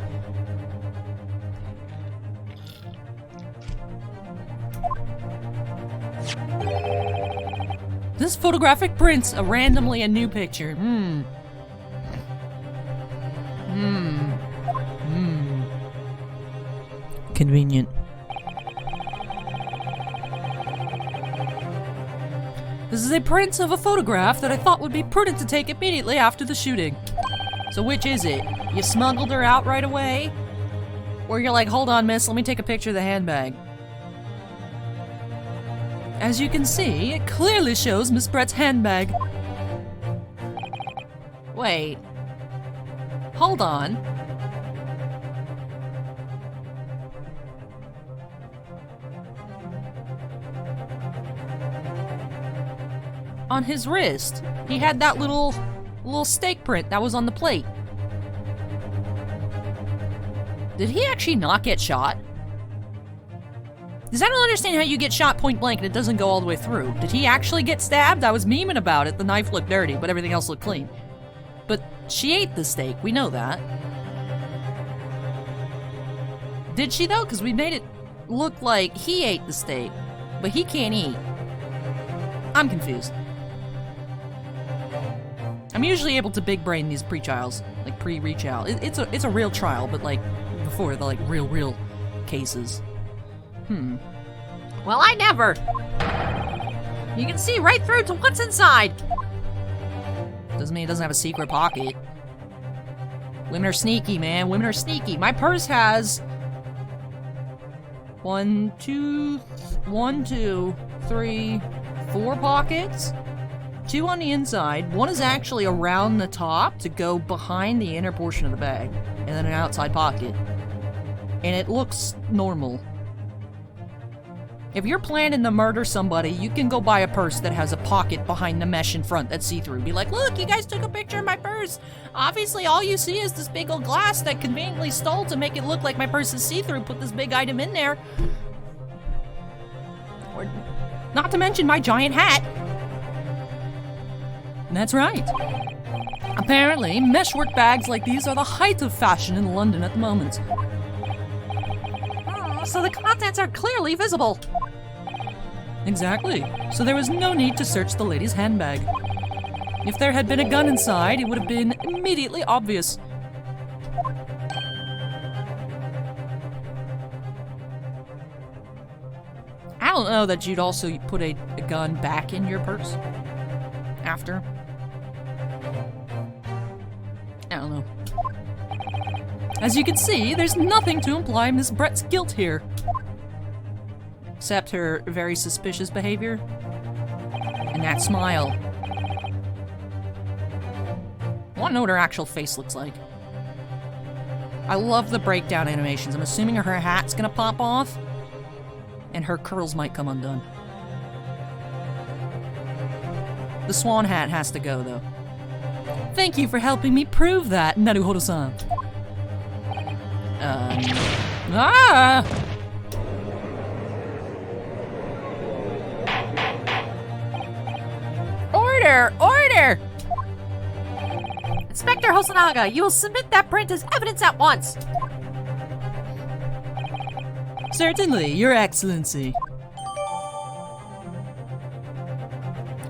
This photographic prints randomly a new picture. Convenient. This is a print of a photograph that I thought would be prudent to take immediately after the shooting. So which is it? You smuggled her out right away? Or you're like, hold on, miss, let me take a picture of the handbag. As you can see, it clearly shows Miss Brett's handbag. Wait. Hold on. On his wrist, he had that little stake print that was on the plate. Did he actually not get shot? Because I don't understand how you get shot point blank and it doesn't go all the way through. Did he actually get stabbed? I was memeing about it. The knife looked dirty, but everything else looked clean. But she ate the steak. We know that. Did she, though? Because we made it look like he ate the steak, but he can't eat. I'm confused. I'm usually able to big brain these pre-trials, like pre-retrial. It's a real trial, but like before the like real cases. Well, I never. You can see right through to what's inside. Doesn't mean it doesn't have a secret pocket. Women are sneaky, man. Women are sneaky. My purse has 1, 2, 3, 4 pockets. 2 on the inside. 1 is actually around the top to go behind the inner portion of the bag. And then an outside pocket. And it looks normal. If you're planning to murder somebody, you can go buy a purse that has a pocket behind the mesh in front that's see-through. Be like, look, you guys took a picture of my purse. Obviously, all you see is this big old glass that conveniently stole to make it look like my purse is see-through. Put this big item in there. Or, not to mention my giant hat. That's right. Apparently, meshwork bags like these are the height of fashion in London at the moment. So the contents are clearly visible. Exactly. So there was no need to search the lady's handbag. If there had been a gun inside, it would have been immediately obvious. I don't know that you'd also put a gun back in your purse after. As you can see, there's nothing to imply Miss Brett's guilt here. Except her very suspicious behavior. And that smile. I want to know what her actual face looks like. I love the breakdown animations. I'm assuming her hat's gonna pop off. And her curls might come undone. The swan hat has to go, though. Thank you for helping me prove that, Naruhodo-san. Order! Order! Inspector Hosonaga, you will submit that print as evidence at once. Certainly, Your Excellency.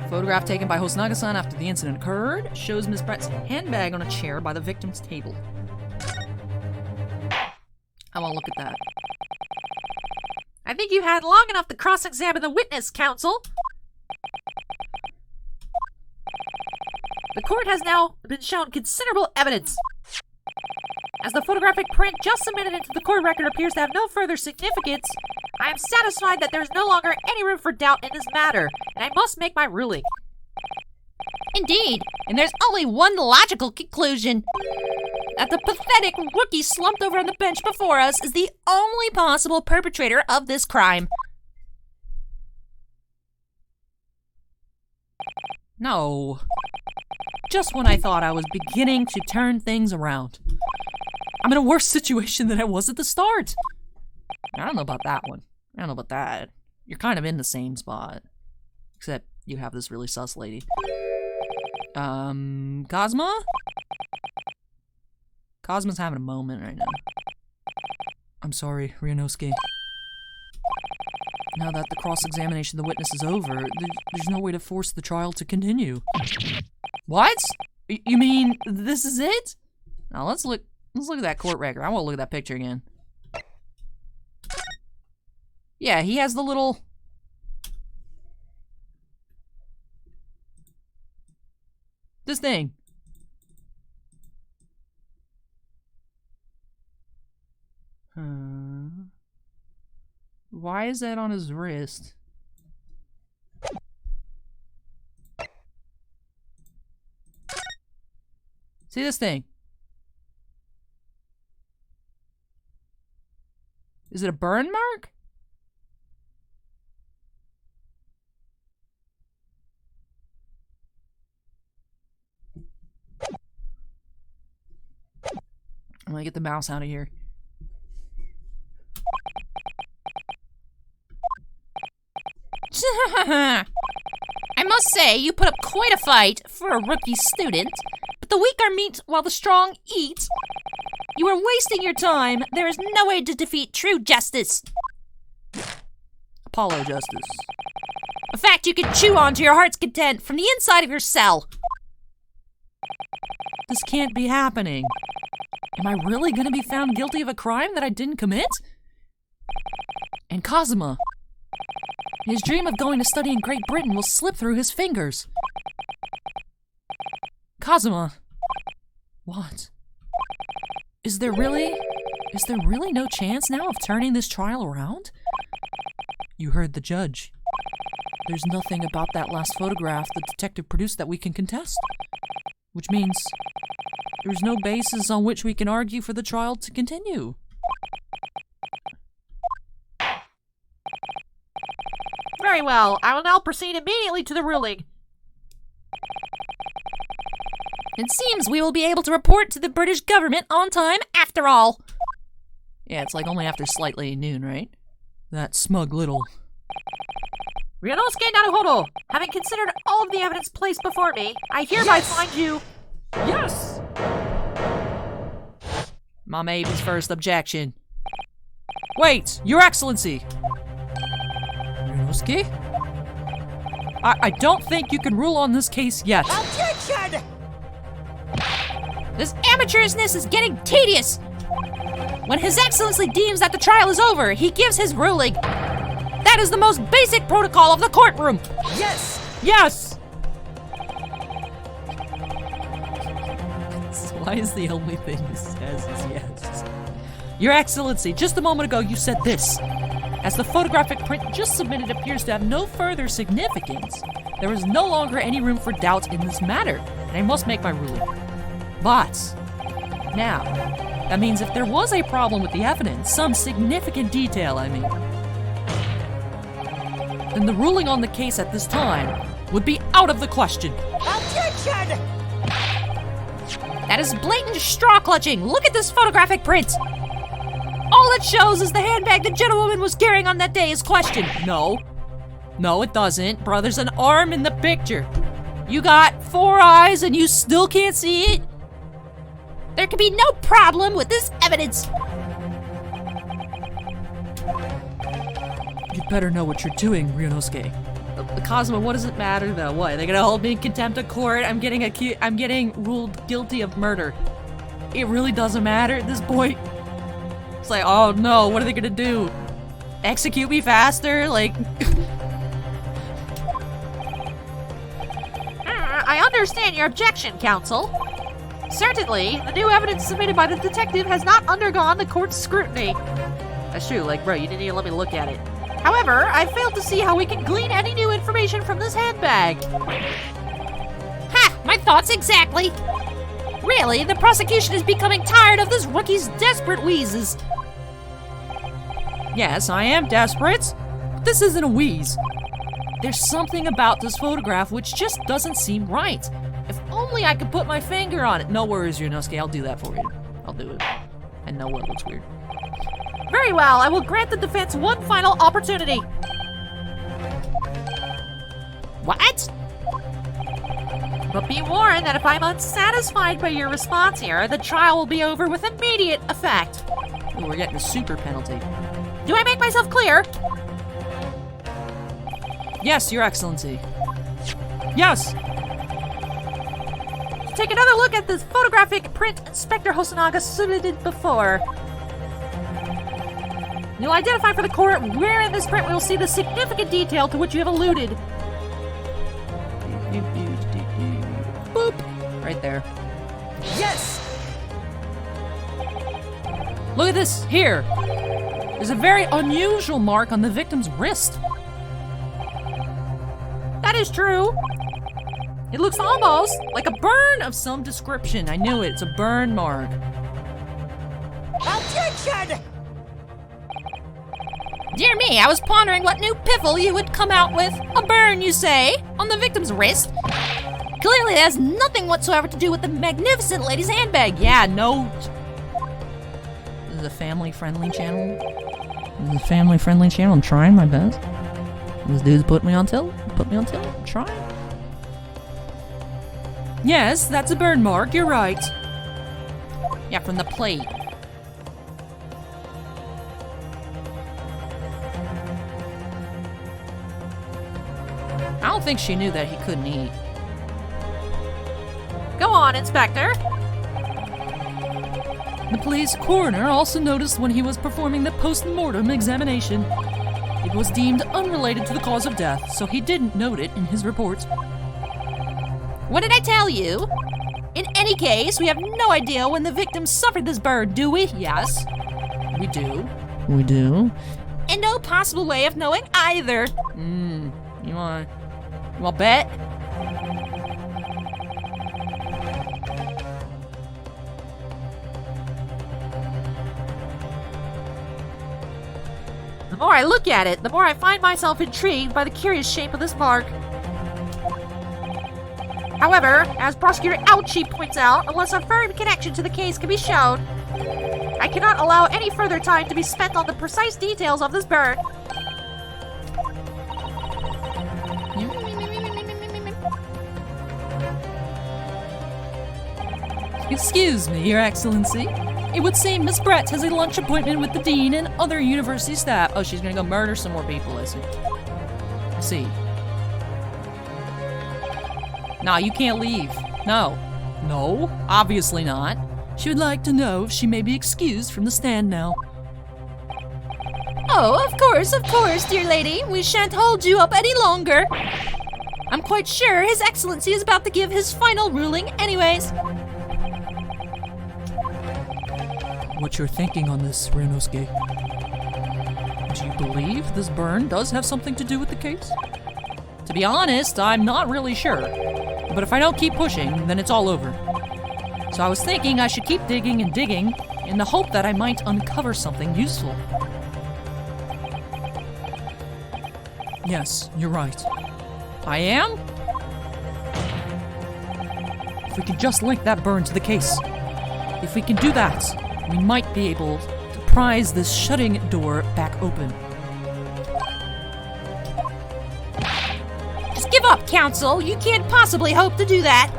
Photograph taken by Hosonaga-san after the incident occurred shows Miss Brett's handbag on a chair by the victim's table. I want to look at that. I think you had long enough to cross-examine the witness, counsel. The court has now been shown considerable evidence. As the photographic print just submitted into the court record appears to have no further significance, I am satisfied that there is no longer any room for doubt in this matter, and I must make my ruling. Indeed, and there's only one logical conclusion. That the pathetic rookie slumped over on the bench before us is the only possible perpetrator of this crime. No. Just when I thought I was beginning to turn things around. I'm in a worse situation than I was at the start. I don't know about that one. I don't know about that. You're kind of in the same spot. Except you have this really sus lady. Cosma? Cosma's having a moment right now. I'm sorry, Ryunosuke. Now that the cross-examination of the witness is over, there's no way to force the trial to continue. What? You mean this is it? Now let's look at that court record. I want to look at that picture again. Yeah, he has the little... This thing. Why is that on his wrist? See this thing? Is it a burn mark? I'm gonna get the mouse out of here. I must say, you put up quite a fight for a rookie student, but the weak are meat while the strong eat. You are wasting your time. There is no way to defeat true justice. Apollo justice. A fact you can chew on to your heart's content from the inside of your cell. This can't be happening. Am I really gonna be found guilty of a crime that I didn't commit? And Kazuma. His dream of going to study in Great Britain will slip through his fingers. Kazuma. What? Is there really no chance now of turning this trial around? You heard the judge. There's nothing about that last photograph the detective produced that we can contest. Which means there's no basis on which we can argue for the trial to continue. Very well, I will now proceed immediately to the ruling. It seems we will be able to report to the British government on time after all. Yeah, it's like only after slightly noon, right? That smug little... Ryunosuke Naruhodo, having considered all of the evidence placed before me, I hereby find you... Yes! Mame's first objection. Wait, Your Excellency! Ryunosuke? I don't think you can rule on this case yet. Objection! This amateurishness is getting tedious. When His Excellency deems that the trial is over, he gives his ruling. That is the most basic protocol of the courtroom. Yes! Yes! Why is the only thing he says is yes? Your Excellency, just a moment ago you said this. As the photographic print just submitted appears to have no further significance, there is no longer any room for doubt in this matter, and I must make my ruling. But, now, that means if there was a problem with the evidence, some significant detail, I mean, then the ruling on the case at this time would be out of the question. Objection! That is blatant straw clutching. Look at this photographic print. All it shows is the handbag the gentlewoman was carrying on that day is questioned. No. No, it doesn't. Bro, there's an arm in the picture. You got 4 eyes and you still can't see it? There could be no problem with this evidence. You better know what you're doing, Ryunosuke. Cosmo, what does it matter though? What? Are they gonna hold me in contempt of court? I'm getting ruled guilty of murder. It really doesn't matter. This boy. It's like, oh no, what are they gonna do? Execute me faster? Like. I understand your objection, counsel. Certainly, the new evidence submitted by the detective has not undergone the court's scrutiny. That's true, like, bro, you didn't even let me look at it. However, I failed to see how we can glean any new information from this handbag. Ha! My thoughts exactly. Really, the prosecution is becoming tired of this rookie's desperate wheezes. Yes, I am desperate, but this isn't a wheeze. There's something about this photograph which just doesn't seem right. If only I could put my finger on it. No worries, Ryunosuke, I'll do that for you. I'll do it. I know what looks weird. Very well, I will grant the defense one final opportunity. What? But be warned that if I'm unsatisfied by your response here, the trial will be over with immediate effect. Ooh, we're getting a super penalty. Do I make myself clear? Yes, Your Excellency. Yes! Take another look at this photographic print Inspector Hosonaga submitted before. You'll identify for the court where in this print we will see the significant detail to which you have alluded. Boop! Right there. Yes! Look at this, here! There's a very unusual mark on the victim's wrist. That is true. It looks almost like a burn of some description. I knew it, it's a burn mark. Objection! Dear me, I was pondering what new piffle you would come out with. A burn, you say, on the victim's wrist? Clearly it has nothing whatsoever to do with the magnificent lady's handbag. Yeah, no. This is a family-friendly channel. This is a family-friendly channel. I'm trying my best. This dude's put me on tilt. I'm trying. Yes, that's a burn mark. You're right. Yeah, from the plate. I don't think she knew that he couldn't eat. Go on, Inspector. The police coroner also noticed when he was performing the post-mortem examination. It was deemed unrelated to the cause of death, so he didn't note it in his report. What did I tell you? In any case, we have no idea when the victim suffered this burn, do we? Yes, we do. We do. And no possible way of knowing either. You want bet? The more I look at it, the more I find myself intrigued by the curious shape of this mark. However, as Prosecutor Ouchie points out, unless a firm connection to the case can be shown, I cannot allow any further time to be spent on the precise details of this burn. Excuse me, Your Excellency. It would seem Miss Brett has a lunch appointment with the dean and other university staff. Oh, she's gonna go murder some more people, is she? See. Nah, you can't leave. No. No, obviously not. She would like to know if she may be excused from the stand now. Oh, of course, dear lady. We shan't hold you up any longer. I'm quite sure His Excellency is about to give his final ruling anyways. what you're thinking on this, Ryunosuke. Do you believe this burn does have something to do with the case? To be honest, I'm not really sure. But if I don't keep pushing, then it's all over. So I was thinking I should keep digging and digging in the hope that I might uncover something useful. Yes, you're right. I am? If we could just link that burn to the case. If we can do that, we might be able to prise this shutting door back open. Just give up, Counsel. You can't possibly hope to do that.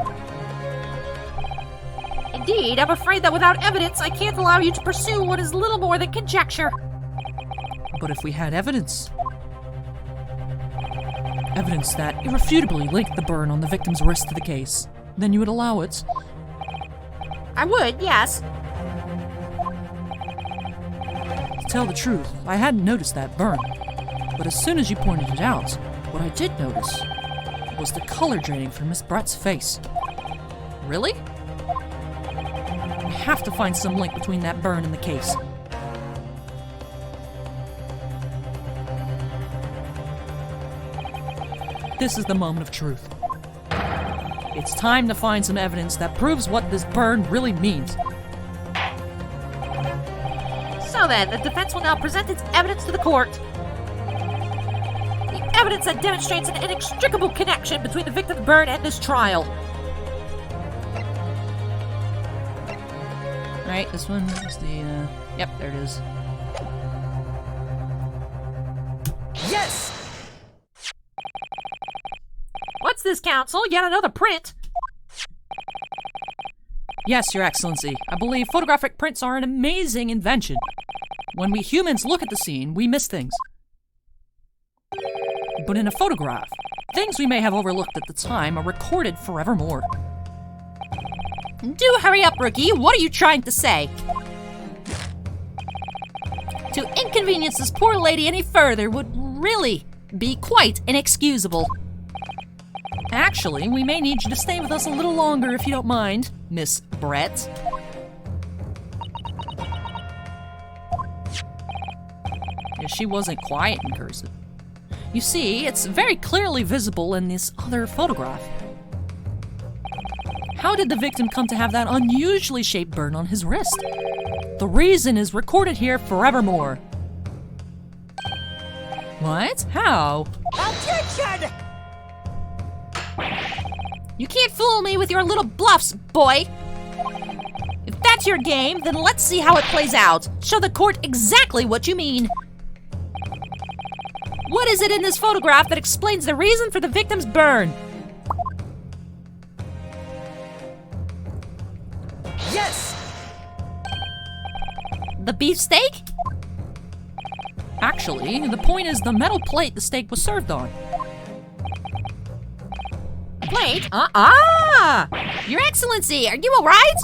Indeed, I'm afraid that without evidence, I can't allow you to pursue what is little more than conjecture. But if we had evidence... evidence that irrefutably linked the burn on the victim's wrist to the case, then you would allow it. I would, yes. To tell the truth, I hadn't noticed that burn. But as soon as you pointed it out, what I did notice was the color draining from Miss Brett's face. Really? I have to find some link between that burn and the case. This is the moment of truth. It's time to find some evidence that proves what this burn really means. So then, the defense will now present its evidence to the court. The evidence that demonstrates an inextricable connection between the victim's burn and this trial. Right, this one is the, yep, there it is. Yes! What's this, Counsel? Yet another print? Yes, Your Excellency. I believe photographic prints are an amazing invention. When we humans look at the scene, we miss things. But in a photograph, things we may have overlooked at the time are recorded forevermore. Do hurry up, Rookie. What are you trying to say? To inconvenience this poor lady any further would really be quite inexcusable. Actually, we may need you to stay with us a little longer if you don't mind, Miss Brett. Yeah, she wasn't quiet in cursive. You see, it's very clearly visible in this other photograph. How did the victim come to have that unusually shaped burn on his wrist? The reason is recorded here forevermore. What? How? Objection! You can't fool me with your little bluffs, boy. If that's your game, then let's see how it plays out. Show the court exactly what you mean. What is it in this photograph that explains the reason for the victim's burn? Yes! The beefsteak? Actually, the point is the metal plate the steak was served on. Plate? Your Excellency, are you alright?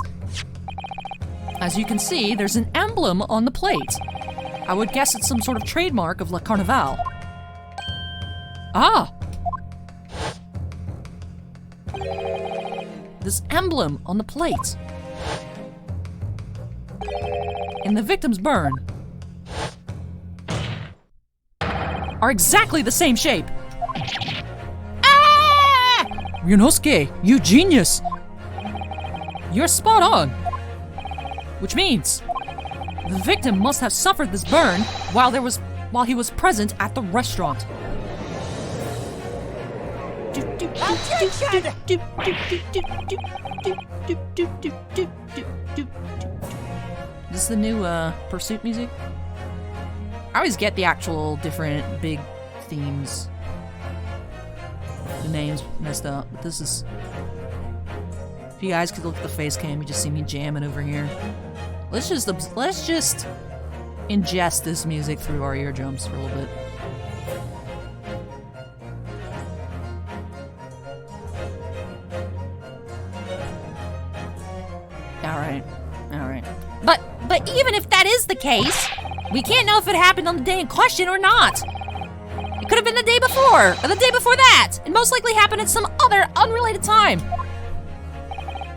As you can see, there's an emblem on the plate. I would guess it's some sort of trademark of La Carnival. Ah! This emblem on the plate. And the victim's burn are exactly the same shape. Ryunosuke, you genius! You're spot on. Which means the victim must have suffered this burn while he was present at the restaurant. Objection! Is this the new Pursuit music? I always get the actual different big themes. The name's messed up, but this is... If you guys could look at the face cam, you just see me jamming over here. Let's just ingest this music through our eardrums for a little bit. Alright. But even if that is the case, we can't know if it happened on the day in question or not. It could have been the day before, or the day before that. It most likely happened at some other unrelated time.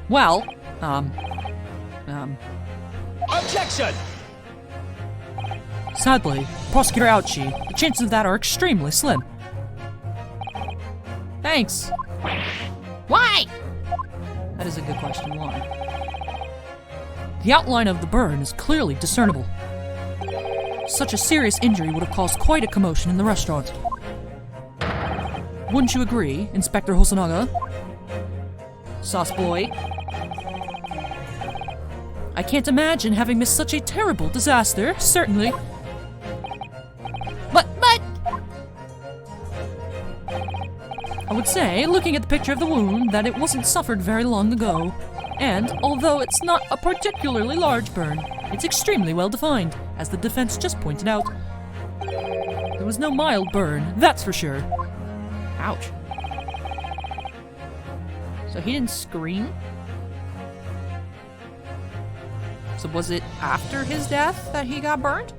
Well, Objection! Sadly, Prosecutor Ouchie, the chances of that are extremely slim. Thanks. Why? That is a good question. Why? The outline of the burn is clearly discernible. Such a serious injury would have caused quite a commotion in the restaurant. Wouldn't you agree, Inspector Hosonaga? Sauce boy? I can't imagine having missed such a terrible disaster, certainly. But... I would say, looking at the picture of the wound, that it wasn't suffered very long ago. And, although it's not a particularly large burn, it's extremely well defined, as the defense just pointed out. There was no mild burn, that's for sure. Ouch. So he didn't scream? So was it after his death that he got burned?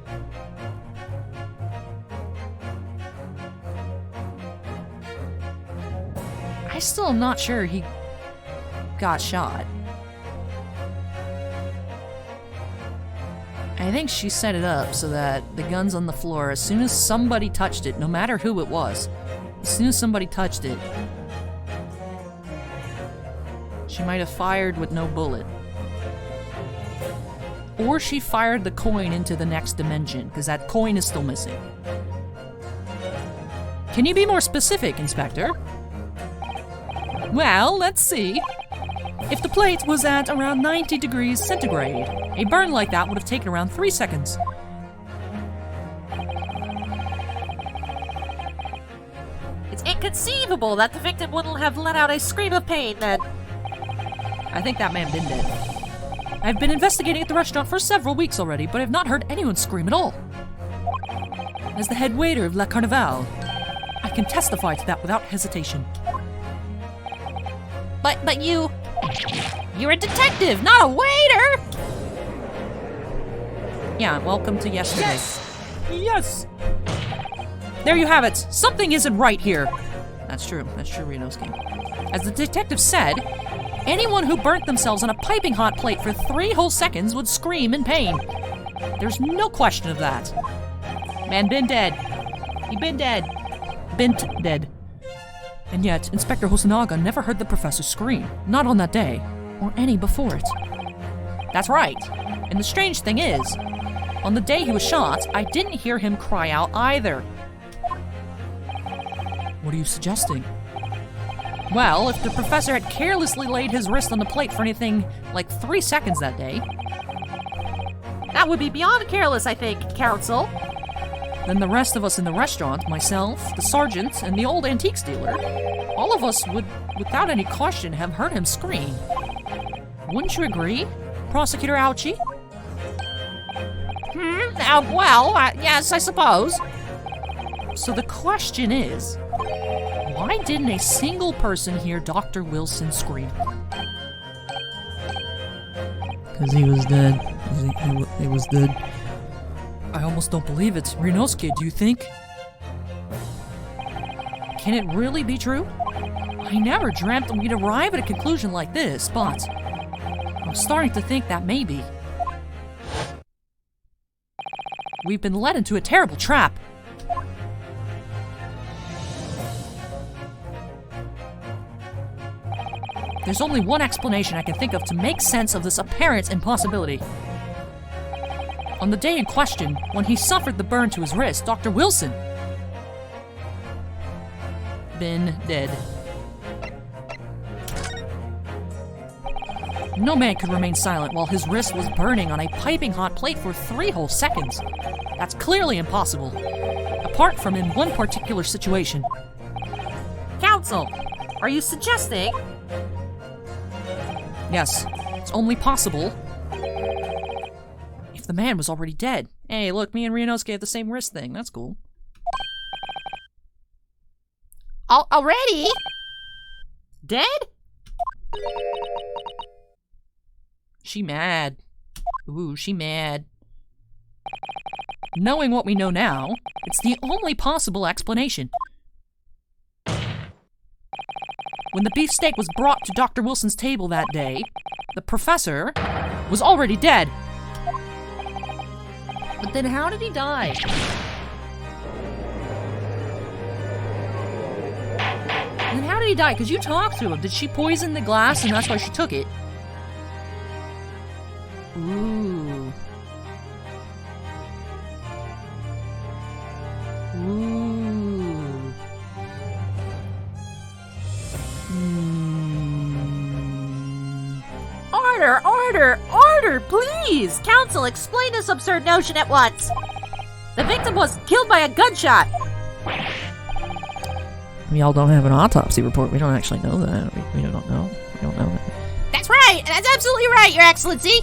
I still am not sure he got shot. I think she set it up so that the gun's on the floor. As soon as somebody touched it, no matter who it was, as soon as somebody touched it, she might have fired with no bullet. Or she fired the coin into the next dimension, because that coin is still missing. Can you be more specific, Inspector? Well, let's see. If the plate was at around 90 degrees centigrade, a burn like that would have taken around 3 seconds. It's inconceivable that the victim wouldn't have let out a scream of pain then. I think that man been dead. I've been investigating at the restaurant for several weeks already, but I've not heard anyone scream at all. As the head waiter of La Carnival, I can testify to that without hesitation. But you're a detective, not a waiter! Yeah, welcome to yesterday. Yes! Yes! There you have it. Something isn't right here. That's true, Renoski. As the detective said, anyone who burnt themselves on a piping hot plate for 3 whole seconds would scream in pain. There's no question of that. Man been dead. He been dead. Been dead. And yet, Inspector Hosonaga never heard the professor scream. Not on that day, or any before it. That's right. And the strange thing is, on the day he was shot, I didn't hear him cry out either. What are you suggesting? Well, if the professor had carelessly laid his wrist on the plate for anything like 3 seconds that day, That would be beyond careless, I think, Counsel. then the rest of us in the restaurant, myself, the sergeant, and the old antiques dealer, all of us would, without any question, have heard him scream. Wouldn't you agree, Prosecutor Ouchie? Yes, I suppose. So the question is, why didn't a single person hear Dr. Wilson scream? Because he was dead. He was dead. I almost don't believe it. Renosuke, do you think? Can it really be true? I never dreamt we'd arrive at a conclusion like this, but I'm starting to think that maybe we've been led into a terrible trap. There's only one explanation I can think of to make sense of this apparent impossibility. On the day in question, when he suffered the burn to his wrist, Dr. Wilson been dead. No man could remain silent while his wrist was burning on a piping hot plate for 3 whole seconds. That's clearly impossible, apart from in one particular situation. Counsel, are you suggesting? Yes, it's only possible if the man was already dead. Hey, look, me and Renosuke have the same wrist thing. That's cool. Already? Dead? She mad. Ooh, she mad. Knowing what we know now, it's the only possible explanation. When the beefsteak was brought to Dr. Wilson's table that day, the professor was already dead. Then how did he die? Then how did he die? Because you talked to him. Did she poison the glass and that's why she took it? Ooh. Ooh. Order, please! Counsel, explain this absurd notion at once. The victim was killed by a gunshot. We all don't have an autopsy report. We don't actually know that. We don't know. We don't know that. That's right. That's absolutely right, Your Excellency.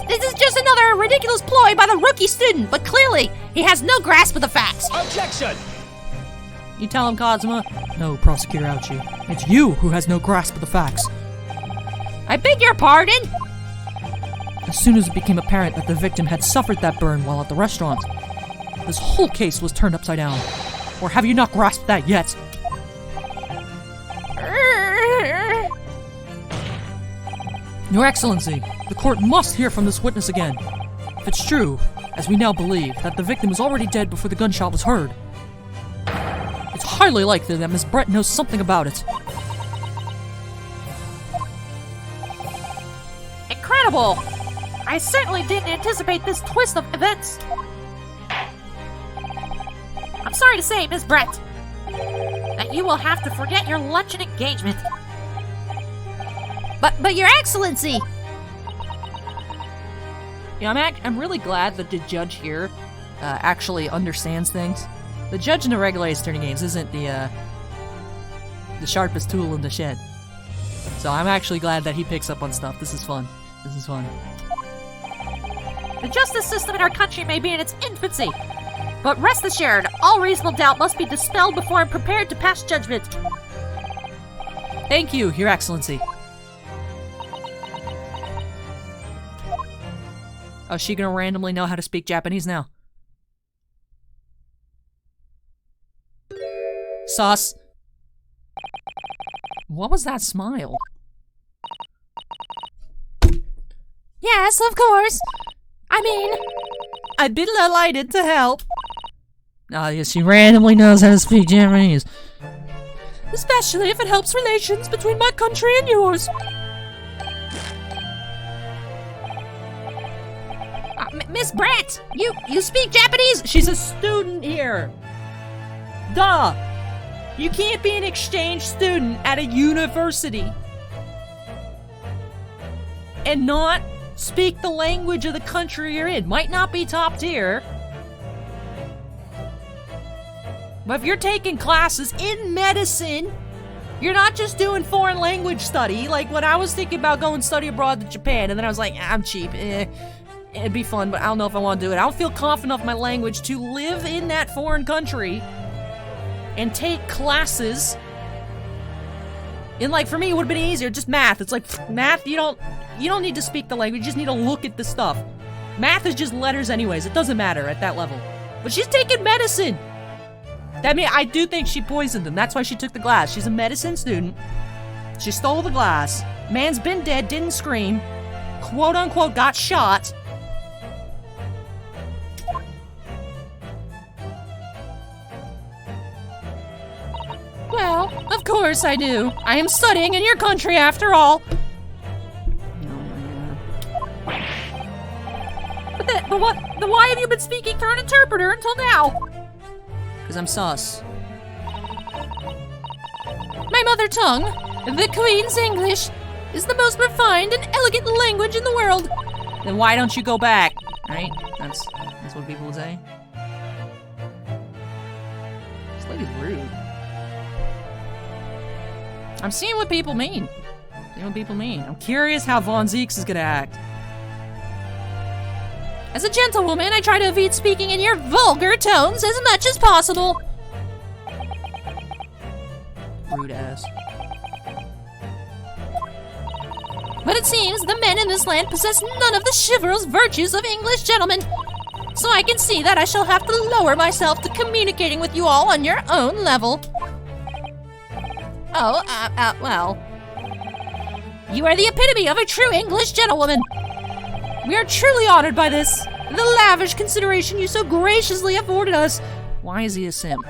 This is just another ridiculous ploy by the rookie student, but clearly he has no grasp of the facts. Objection! You tell him, Cosma. No, Prosecutor Ouchie. It's you who has no grasp of the facts. I beg your pardon? As soon as it became apparent that the victim had suffered that burn while at the restaurant, this whole case was turned upside down. Or have you not grasped that yet? Your Excellency, the court must hear from this witness again. If it's true, as we now believe, that the victim was already dead before the gunshot was heard, it's highly likely that Miss Brett knows something about it. Incredible! I certainly didn't anticipate this twist of events. I'm sorry to say, Miss Brett, that you will have to forget your luncheon engagement. But Your Excellency! Yeah, I'm really glad that the judge here actually understands things. The judge in the regular attorney games isn't the sharpest tool in the shed. So I'm actually glad that he picks up on stuff. This is fun. This is fun. The justice system in our country may be in its infancy, but rest assured, all reasonable doubt must be dispelled before I'm prepared to pass judgment. Thank you, Your Excellency. Oh, is she gonna randomly know how to speak Japanese now? Sus. What was that smile? Yes, of course. I mean, I'd be delighted to help. Oh, yes, she randomly knows how to speak Japanese. Especially if it helps relations between my country and yours. Miss Brett, you speak Japanese? She's a student here. Duh. You can't be an exchange student at a university and not speak the language of the country you're in. Might not be top tier, but if you're taking classes in medicine, you're not just doing foreign language study. Like when I was thinking about going study abroad to Japan, and then I was like, I'm cheap. It'd be fun, but I don't know if I want to do it. I don't feel confident enough in my language to live in that foreign country and take classes. And like for me, it would have been easier, just math. It's like math, you don't need to speak the language, you just need to look at the stuff. Math is just letters anyways, it doesn't matter at that level. But she's taking medicine. I mean, I do think she poisoned him, that's why she took the glass. She's a medicine student. She stole the glass. Man's been dead, didn't scream. Quote unquote got shot. Well, of course I do. I am studying in your country after all. But why have you been speaking through an interpreter until now? Because I'm sus. My mother tongue, the Queen's English, is the most refined and elegant language in the world. Then why don't you go back? Right? That's what people would say. This lady's rude. I'm seeing what people mean. I'm curious how Von Zeeks is gonna act. As a gentlewoman, I try to avoid speaking in your vulgar tones as much as possible. Rude ass. But it seems the men in this land possess none of the chivalrous virtues of English gentlemen. So I can see that I shall have to lower myself to communicating with you all on your own level. Oh, well. You are the epitome of a true English gentlewoman. We are truly honored by this. the lavish consideration you so graciously afforded us. Why is he a simp?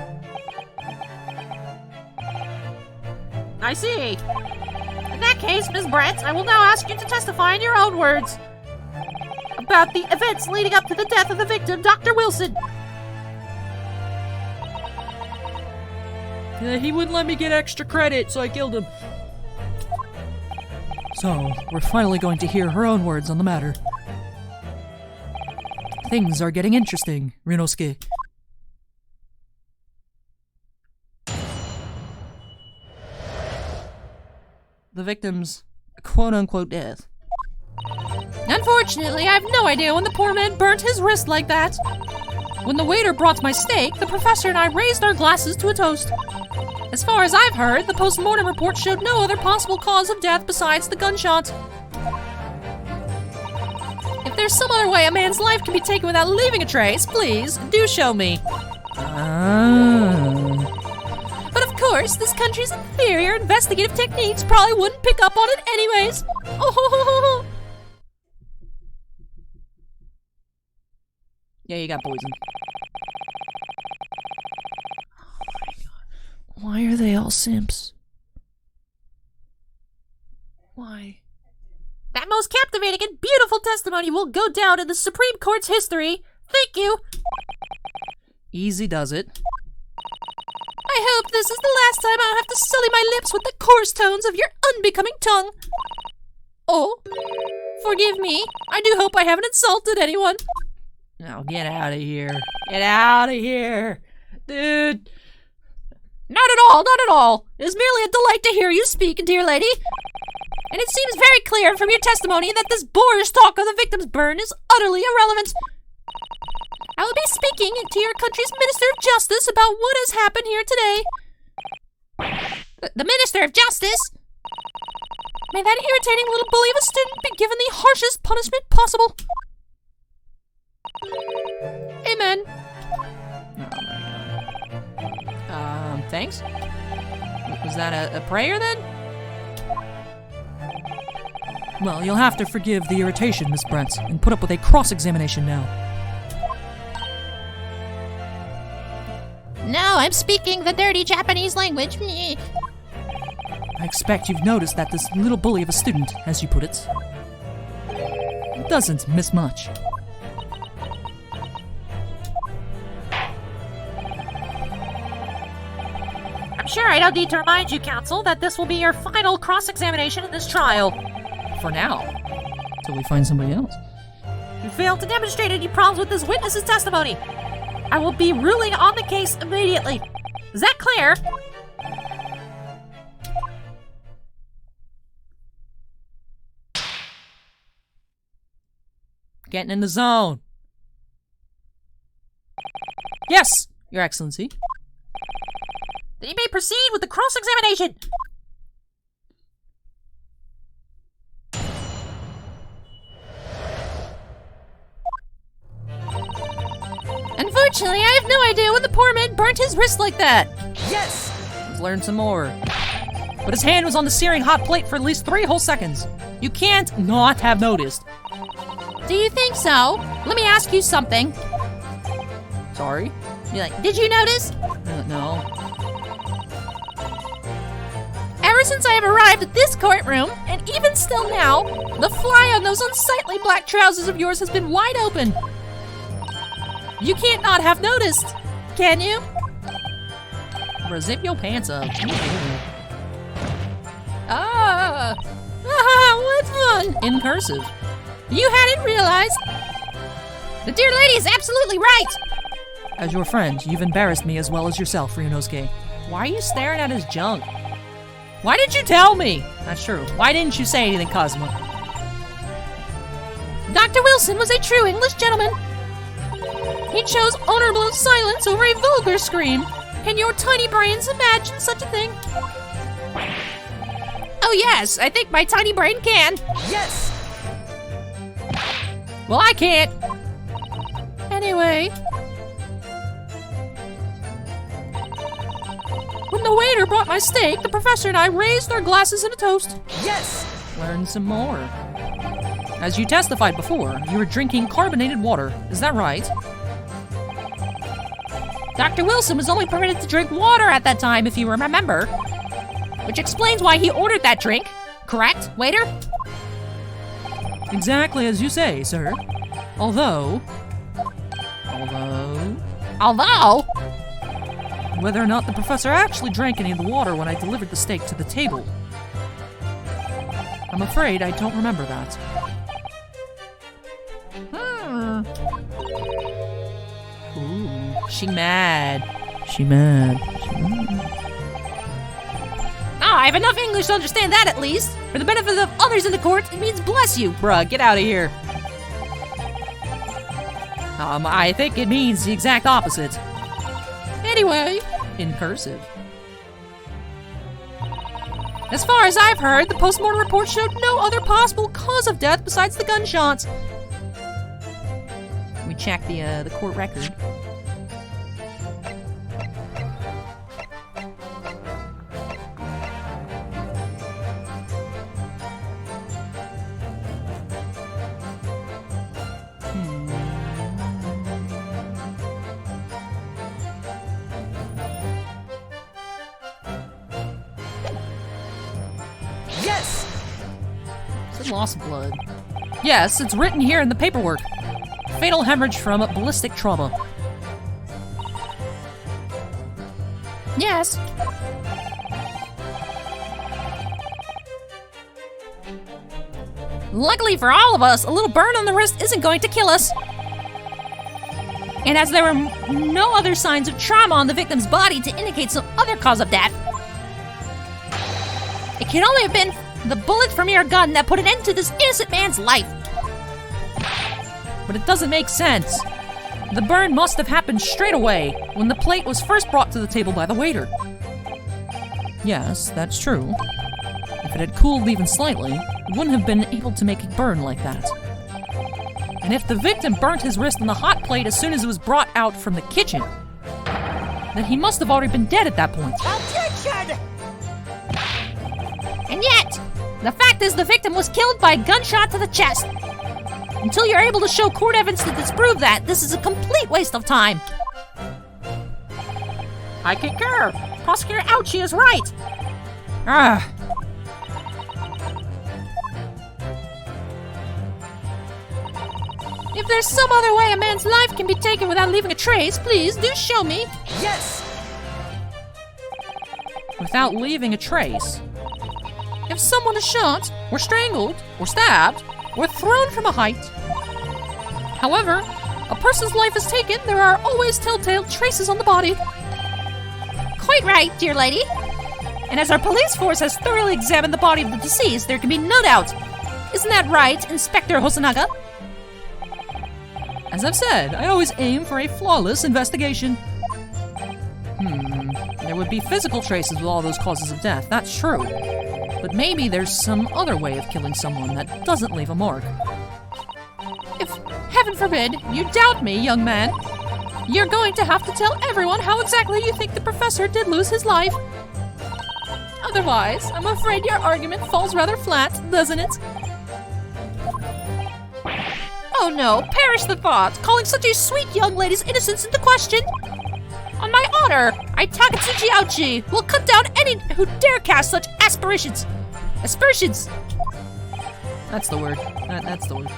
I see. In that case, Ms. Brent, I will now ask you to testify in your own words about the events leading up to the death of the victim, Dr. Wilson. He wouldn't let me get extra credit, so I killed him. So, we're finally going to hear her own words on the matter. Things are getting interesting, Ryunosuke. The victim's quote-unquote death. Unfortunately, I have no idea when the poor man burnt his wrist like that. When the waiter brought my steak, the professor and I raised our glasses to a toast. As far as I've heard, the post-mortem report showed no other possible cause of death besides the gunshot. If there's some other way a man's life can be taken without leaving a trace, please, do show me. But of course, this country's inferior investigative techniques probably wouldn't pick up on it anyways. Oh. Yeah, you got poisoned. Oh my god. Why are they all simps? Why? That most captivating and beautiful testimony will go down in the Supreme Court's history. Thank you. Easy does it. I hope this is the last time I'll have to sully my lips with the coarse tones of your unbecoming tongue. Oh, forgive me. I do hope I haven't insulted anyone. Now get out of here. Get out of here. Dude. Not at all, not at all. It is merely a delight to hear you speak, dear lady. And it seems very clear from your testimony that this boorish talk of the victim's burn is utterly irrelevant. I will be speaking to your country's Minister of Justice about what has happened here today. The Minister of Justice? May that irritating little bully of a student be given the harshest punishment possible. Amen. Thanks? Was that a prayer then? Well, you'll have to forgive the irritation, Miss Brent, and put up with a cross-examination now. No, I'm speaking the dirty Japanese language. I expect you've noticed that this little bully of a student, as you put it, doesn't miss much. I'm sure I don't need to remind you, counsel, that this will be your final cross-examination in this trial. For now. Till we find somebody else. You failed to demonstrate any problems with this witness's testimony. I will be ruling on the case immediately. Is that clear? Getting in the zone. Yes, Your Excellency. Then you may proceed with the cross-examination. Unfortunately, I have no idea when the poor man burnt his wrist like that. Yes! Let's learn some more. But his hand was on the searing hot plate for at least 3 whole seconds. You can't not have noticed. Do you think so? Let me ask you something. Sorry? Did you notice? No. Ever since I have arrived at this courtroom, and even still now, the fly on those unsightly black trousers of yours has been wide open. You can't not have noticed, can you? Bro, zip your pants up. What fun! In cursive. You hadn't realized. The dear lady is absolutely right. As your friend, you've embarrassed me as well as yourself, Ryunosuke. Why are you staring at his junk? Why didn't you tell me? That's true. Why didn't you say anything, Cosmo? Dr. Wilson was a true English gentleman. He chose honorable silence over a vulgar scream. Can your tiny brains imagine such a thing? Oh yes, I think my tiny brain can. Yes! Well, I can't. Anyway. When the waiter brought my steak, the professor and I raised our glasses in a toast. Yes! Learn some more. As you testified before, you were drinking carbonated water. Is that right? Dr. Wilson was only permitted to drink water at that time, if you remember. Which explains why he ordered that drink. Correct, waiter? Exactly as you say, sir. Although... Whether or not the professor actually drank any of the water when I delivered the steak to the table. I'm afraid I don't remember that. Ooh, she mad. She mad. I have enough English to understand that at least. For the benefit of others in the court, it means bless you. Bruh, get out of here. I think it means the exact opposite. Anyway, in cursive. As far as I've heard, the postmortem report showed no other possible cause of death besides the gunshots. We check the court record. Yes! Is it loss of blood? Yes, it's written here in the paperwork. Fatal hemorrhage from ballistic trauma. Yes. Luckily for all of us, a little burn on the wrist isn't going to kill us. And as there were no other signs of trauma on the victim's body to indicate some other cause of death, it can only have been the bullet from your gun that put an end to this innocent man's life. But it doesn't make sense. The burn must have happened straight away, when the plate was first brought to the table by the waiter. Yes, that's true. If it had cooled even slightly, it wouldn't have been able to make a burn like that. And if the victim burnt his wrist on the hot plate as soon as it was brought out from the kitchen, then he must have already been dead at that point. Objection! And yet, the fact is the victim was killed by a gunshot to the chest. Until you're able to show court evidence to disprove that, this is a complete waste of time. I concur. Prosecutor Ouchie is right. If there's some other way a man's life can be taken without leaving a trace, please do show me. Yes! Without leaving a trace. If someone is shot, or strangled, or stabbed, or thrown from a height. However, a person's life is taken, there are always telltale traces on the body. Quite right, dear lady. And as our police force has thoroughly examined the body of the deceased, there can be no doubt. Isn't that right, Inspector Hosonaga? As I've said, I always aim for a flawless investigation. There would be physical traces with all those causes of death, that's true. But maybe there's some other way of killing someone that doesn't leave a mark. If, heaven forbid, you doubt me, young man, you're going to have to tell everyone how exactly you think the professor did lose his life. Otherwise, I'm afraid your argument falls rather flat, doesn't it? Oh no, perish the thought, calling such a sweet young lady's innocence into question. On my honor, I, Takatsuchi Ouchi, will cut down any who dare cast such aspersions. Aspersions. That's the word. That's the word.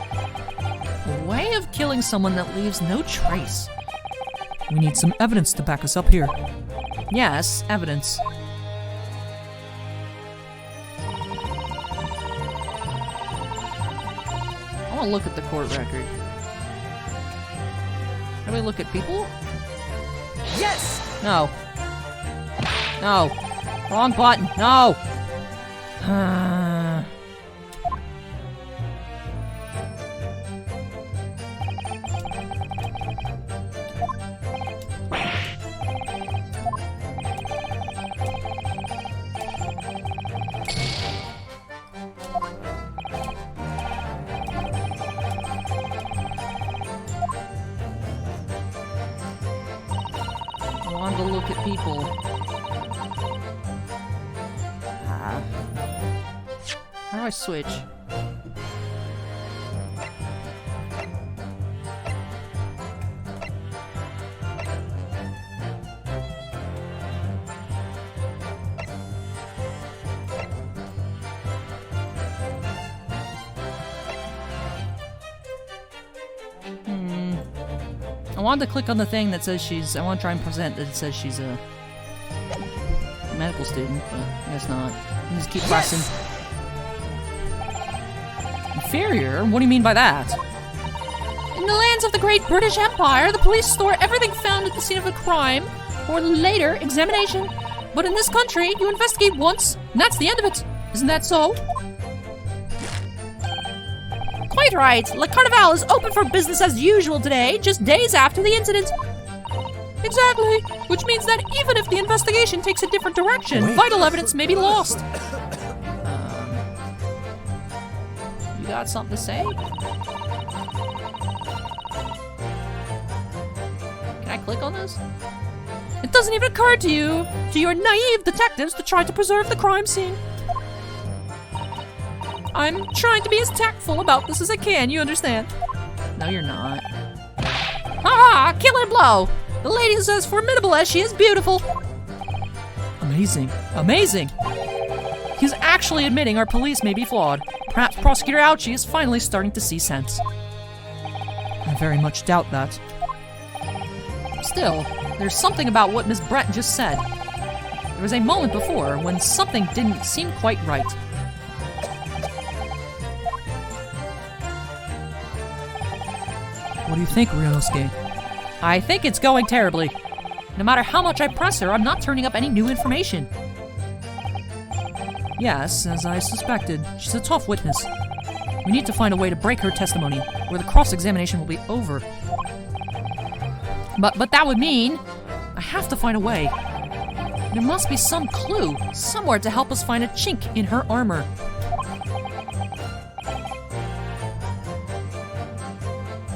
A way of killing someone that leaves no trace. We need some evidence to back us up here. Yes, evidence. I want to look at the court record. How do we look at people? Yes! No. No. Wrong button. No. I want to look at people. How do I switch? wanted to click on the thing that says I want to try and present that it says she's a medical student, but I guess not. I'll just keep pressing. Inferior? What do you mean by that? In the lands of the Great British Empire, the police store everything found at the scene of a crime for later examination. But in this country, you investigate once, and that's the end of it. Isn't that so? Quite right. Le Carnival is open for business as usual today, just days after the incident. Exactly. Which means that even if the investigation takes a different direction, vital evidence may be lost. You got something to say? Can I click on this? It doesn't even occur to your naive detectives, to try to preserve the crime scene. I'm trying to be as tactful about this as I can, you understand? No, you're not. Ha! Killer blow! The lady is as formidable as she is beautiful. Amazing. Amazing! He's actually admitting our police may be flawed. Perhaps Prosecutor Ouchie is finally starting to see sense. I very much doubt that. Still, there's something about what Miss Brett just said. There was a moment before when something didn't seem quite right. What do you think, Ryunosuke? I think it's going terribly. No matter how much I press her, I'm not turning up any new information. Yes, as I suspected, she's a tough witness. We need to find a way to break her testimony, where the cross-examination will be over. But that would mean I have to find a way. There must be some clue somewhere to help us find a chink in her armor.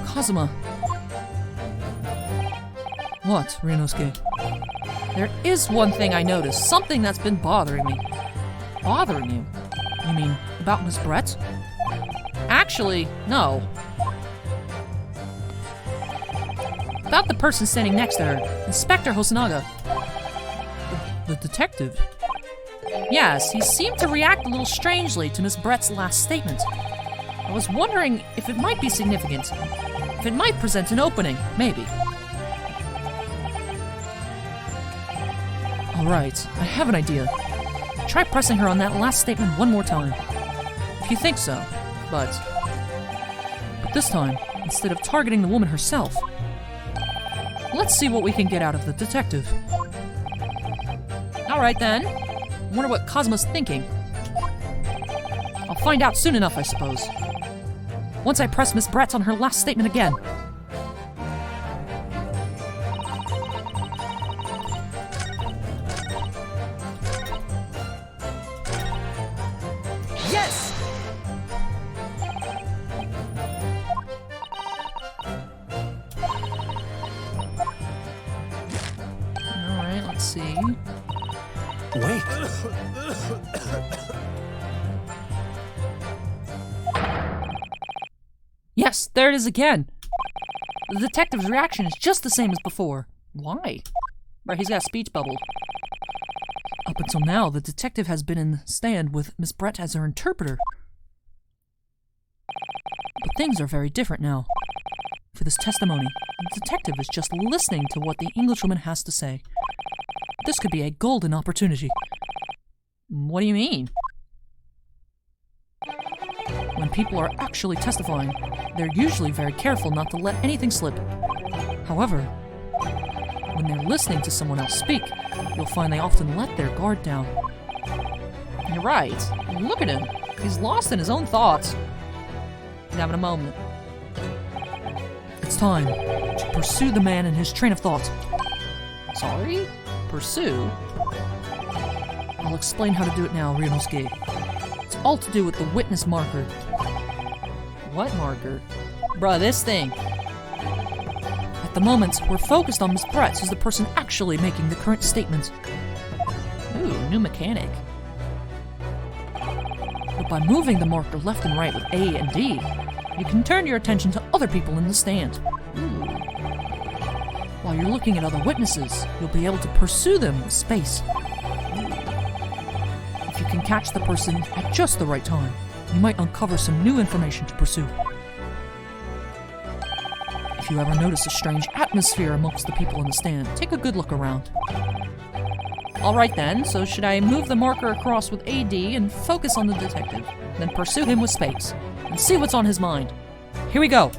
Kazuma. What, Ryunosuke? There is one thing I noticed, something that's been bothering me. Bothering you? You mean about Miss Brett? Actually, no. About the person standing next to her, Inspector Hosonaga. The detective? Yes, he seemed to react a little strangely to Miss Brett's last statement. I was wondering if it might be significant. If it might present an opening, maybe. Alright, I have an idea. Try pressing her on that last statement one more time. If you think so, but this time, instead of targeting the woman herself, let's see what we can get out of the detective. Alright then. I wonder what Kazuma's thinking. I'll find out soon enough, I suppose. Once I press Miss Brett on her last statement again. Yes! Alright, let's see. Wait. Yes, there it is again. The detective's reaction is just the same as before. Why? Right, he's got a speech bubble. Up until now, the detective has been in the stand with Miss Brett as her interpreter. But things are very different now. For this testimony, the detective is just listening to what the Englishwoman has to say. This could be a golden opportunity. What do you mean? When people are actually testifying, they're usually very careful not to let anything slip. However, when they're listening to someone else speak, you'll find they often let their guard down. You're right. Look at him. He's lost in his own thoughts. He's having a moment. It's time to pursue the man in his train of thought. Sorry? Pursue? I'll explain how to do it now, Ryunosuke. It's all to do with the witness marker. What marker? Bruh, this thing. At the moment, we're focused on Miss Brett, who's the person actually making the current statement. Ooh, new mechanic. But by moving the marker left and right with A and D, you can turn your attention to other people in the stand. Ooh. While you're looking at other witnesses, you'll be able to pursue them with space. If you can catch the person at just the right time, you might uncover some new information to pursue. If if you ever notice a strange atmosphere amongst the people in the stand. Take a good look around. Alright then, so should I move the marker across with AD and focus on the detective, then pursue him with space, and see what's on his mind? Here we go.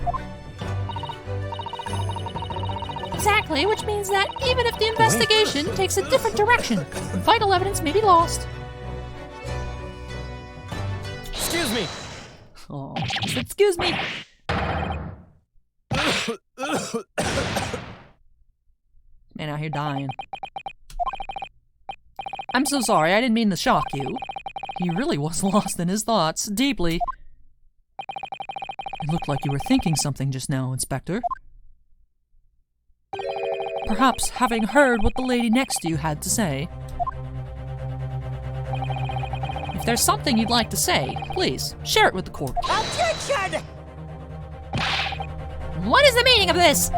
Exactly, which means that even if the investigation takes a different direction, vital evidence may be lost. Excuse me. Oh, excuse me. Man out here dying. I'm so sorry, I didn't mean to shock you. He really was lost in his thoughts, deeply. It looked like you were thinking something just now, Inspector. Perhaps having heard what the lady next to you had to say. If there's something you'd like to say, please, share it with the court. Objection! What is the meaning of this?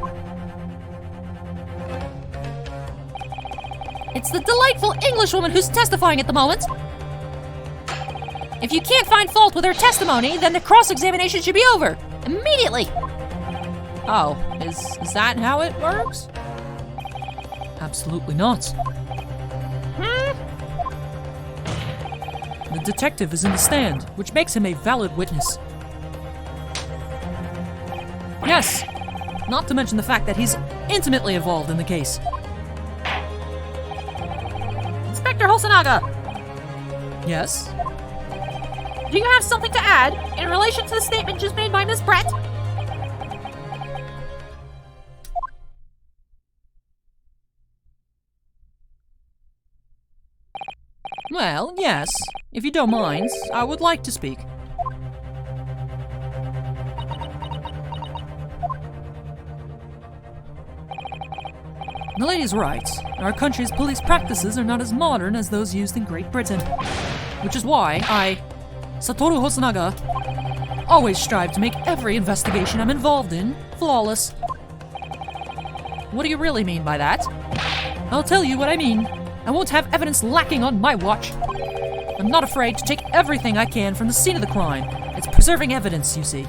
It's the delightful Englishwoman who's testifying at the moment. If you can't find fault with her testimony, then the cross-examination should be over. Immediately! Oh, is that how it works? Absolutely not. The detective is in the stand, which makes him a valid witness. Yes, not to mention the fact that he's intimately involved in the case. Inspector Hosonaga, Yes? do you have something to add in relation to the statement just made by Miss Brett? Well, yes. If you don't mind, I would like to speak. The lady's right. Our country's police practices are not as modern as those used in Great Britain. Which is why I, Satoru Hosonaga, always strive to make every investigation I'm involved in flawless. What do you really mean by that? I'll tell you what I mean. I won't have evidence lacking on my watch. I'm not afraid to take everything I can from the scene of the crime. It's preserving evidence, you see.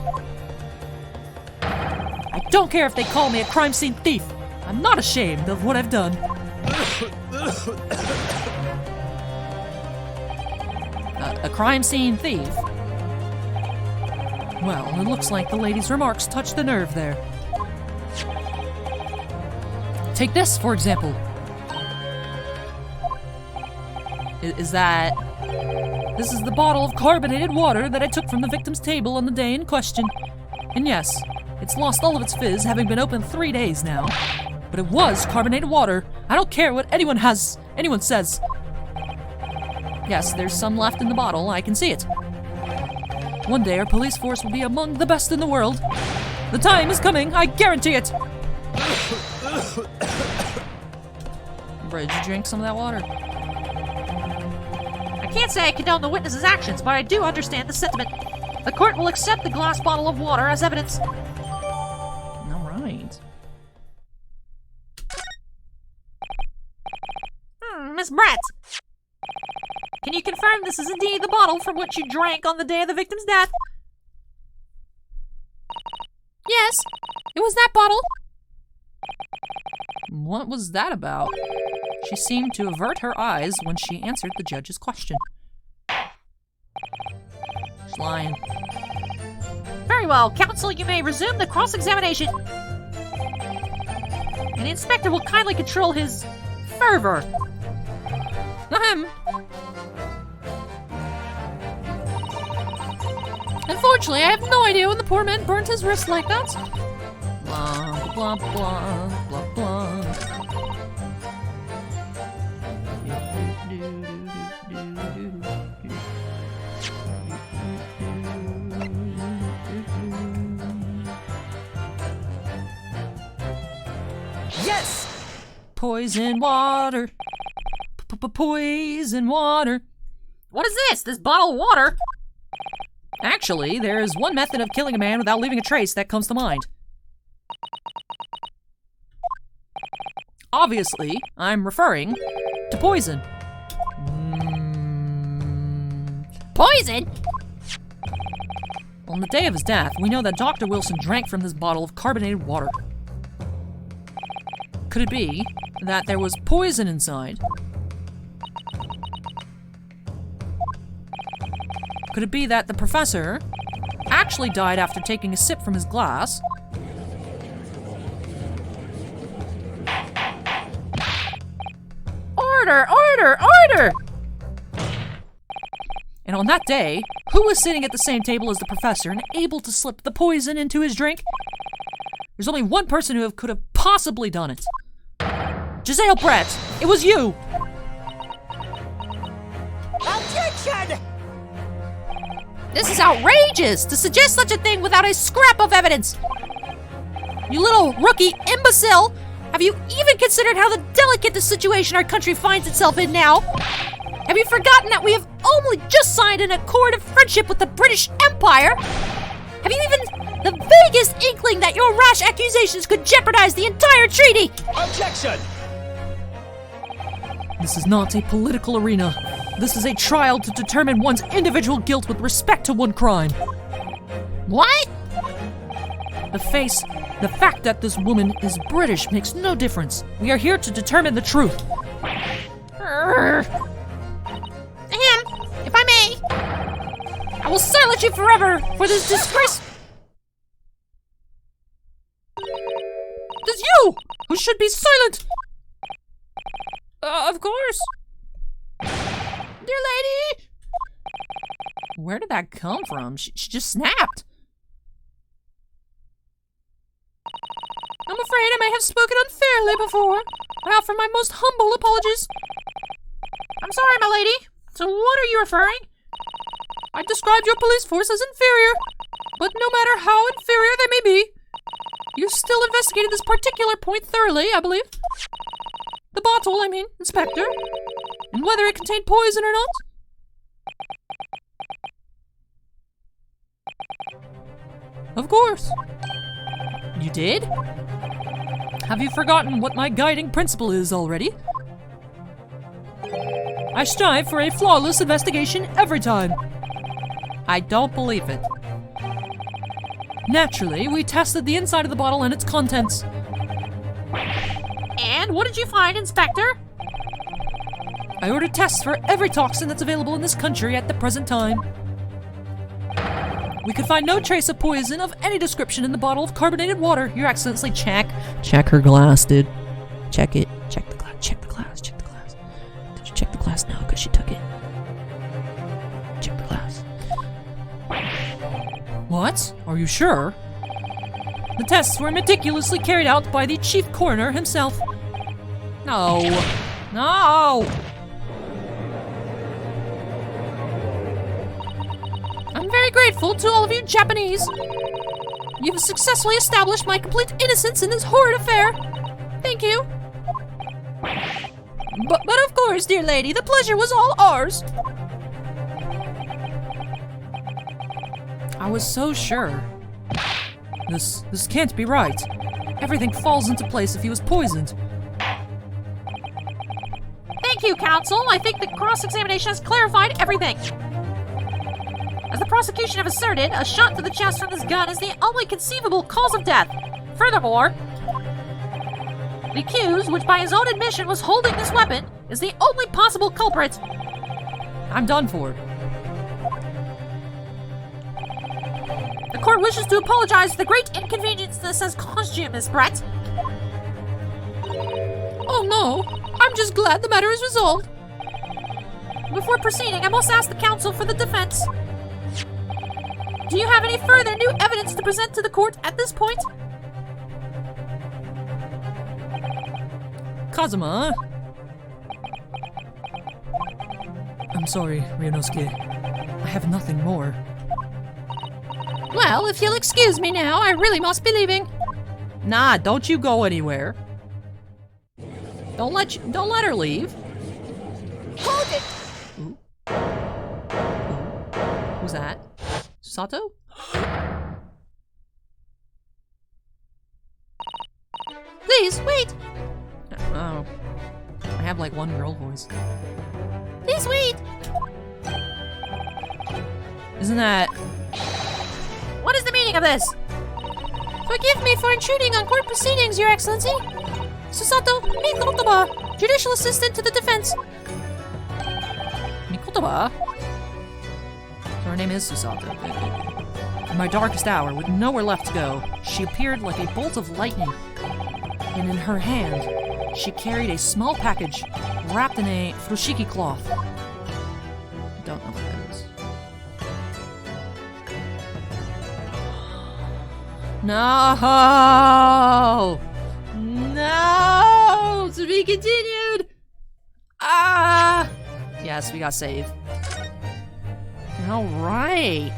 I don't care if they call me a crime scene thief. I'm not ashamed of what I've done. A crime scene thief? Well, it looks like the lady's remarks touched the nerve there. Take this, for example. Is that... This is the bottle of carbonated water that I took from the victim's table on the day in question. And yes, it's lost all of its fizz, having been open 3 days now. But it was carbonated water. I don't care what anyone says. Yes, there's some left in the bottle, I can see it. One day our police force will be among the best in the world. The time is coming, I guarantee it! Bro, did you drink some of that water? I can't say I condone the witness's actions, but I do understand the sentiment. The court will accept the glass bottle of water as evidence. Alright. Miss Brett, can you confirm this is indeed the bottle from which you drank on the day of the victim's death? Yes, it was that bottle. What was that about? She seemed to avert her eyes when she answered the judge's question. She's lying. Very well, counsel, you may resume the cross-examination. And the inspector will kindly control his fervor. Ahem. Unfortunately, I have no idea when the poor man burnt his wrist like that. Blah, blah, blah, blah, blah. Yes! Poison water. Poison water. What is this? This bottle of water? Actually, there is one method of killing a man without leaving a trace that comes to mind. Obviously, I'm referring to poison. Poison? On the day of his death, we know that Dr. Wilson drank from this bottle of carbonated water. Could it be that there was poison inside? Could it be that the professor actually died after taking a sip from his glass? Order! Order! Order! And on that day, who was sitting at the same table as the professor and able to slip the poison into his drink? There's only one person who could have possibly done it. Giselle Brett, it was you! Objection! This is outrageous! To suggest such a thing without a scrap of evidence! You little rookie imbecile! Have you even considered how the delicate the situation our country finds itself in now? Have you forgotten that we have only just signed an accord of friendship with the British Empire? Have you even the vaguest inkling that your rash accusations could jeopardize the entire treaty? Objection! This is not a political arena. This is a trial to determine one's individual guilt with respect to one crime. What? The fact that this woman is British makes no difference. We are here to determine the truth. If I may, I will silence you forever for this disgrace. It is you who should be silent! Of course. Dear lady! Where did that come from? She just snapped. I'm afraid I may have spoken unfairly before. I offer my most humble apologies. I'm sorry, my lady. To what are you referring? I described your police force as inferior, but no matter how inferior they may be, you still investigated this particular point thoroughly, I believe. The bottle, I mean, Inspector, and whether it contained poison or not. Of course. You did? Have you forgotten what my guiding principle is already? I strive for a flawless investigation every time. I don't believe it. Naturally, we tested the inside of the bottle and its contents. And what did you find, Inspector? I ordered tests for every toxin that's available in this country at the present time. We could find no trace of poison of any description in the bottle of carbonated water. Your Excellency, check her glass, dude. Check it. Check the glass. Check the glass. Check the glass. Did you check the glass? No, because she took it. Check the glass. What? Are you sure? The tests were meticulously carried out by the chief coroner himself. No. No! I'm very grateful to all of you Japanese. You've successfully established my complete innocence in this horrid affair. Thank you. But of course, dear lady, the pleasure was all ours. I was so sure. This can't be right. Everything falls into place if he was poisoned. Thank you, counsel. I think the cross-examination has clarified everything. As the prosecution have asserted, a shot to the chest from this gun is the only conceivable cause of death. Furthermore, the accused, which by his own admission was holding this weapon, is the only possible culprit. I'm done for. The court wishes to apologize for the great inconvenience this has caused you, Miss Brett. Oh no, I'm just glad the matter is resolved. Before proceeding, I must ask the counsel for the defense. Do you have any further new evidence to present to the court at this point? Kazuma? I'm sorry, Ryunosuke. I have nothing more. Well, if you'll excuse me now, I really must be leaving. Nah, don't you go anywhere. Don't let her leave. Hold it! Ooh. Who's that? Sato? Please, wait. Oh. I have like one girl voice. Please wait. Isn't that... What is the meaning of this? Forgive me for intruding on court proceedings, Your Excellency. Susato Mikotoba, Judicial Assistant to the Defense. Mikotoba? So her name is Susato. In my darkest hour, with nowhere left to go, she appeared like a bolt of lightning. And in her hand, she carried a small package wrapped in a furoshiki cloth. I don't know what that is. No! No! To be continued! Ah! Yes, we got save. Alright.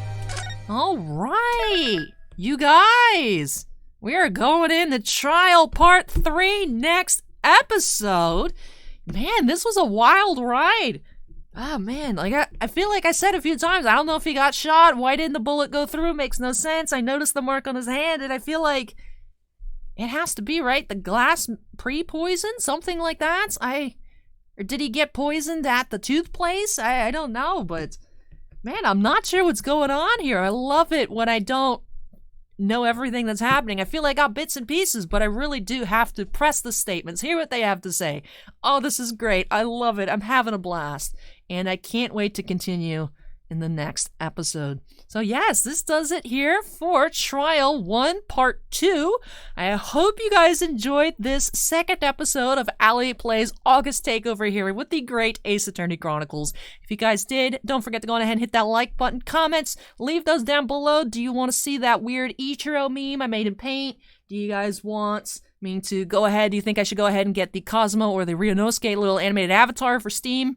Alright. You guys! We are going into trial part 3 next episode. Man, this was a wild ride. Oh man, like I feel like I said a few times, I don't know if he got shot. Why didn't the bullet go through? Makes no sense. I noticed the mark on his hand, and I feel like it has to be, right? The glass pre-poison? Something like that? Or did he get poisoned at the tooth place? I don't know, but man, I'm not sure what's going on here. I love it when I don't know everything that's happening. I feel like I got bits and pieces, but I really do have to press the statements, hear what they have to say. Oh, this is great. I love it. I'm having a blast. And I can't wait to continue in the next episode. So yes, this does it here for Trial 1 Part 2. I hope you guys enjoyed this second episode of Allie Plays August Takeover here with the great Ace Attorney Chronicles. If you guys did, don't forget to go ahead and hit that like button. Comments, leave those down below. Do you want to see that weird Ichiro meme I made in Paint? Do you guys want me to go ahead? Do you think I should go ahead and get the Cosmo or the Ryunosuke little animated avatar for Steam?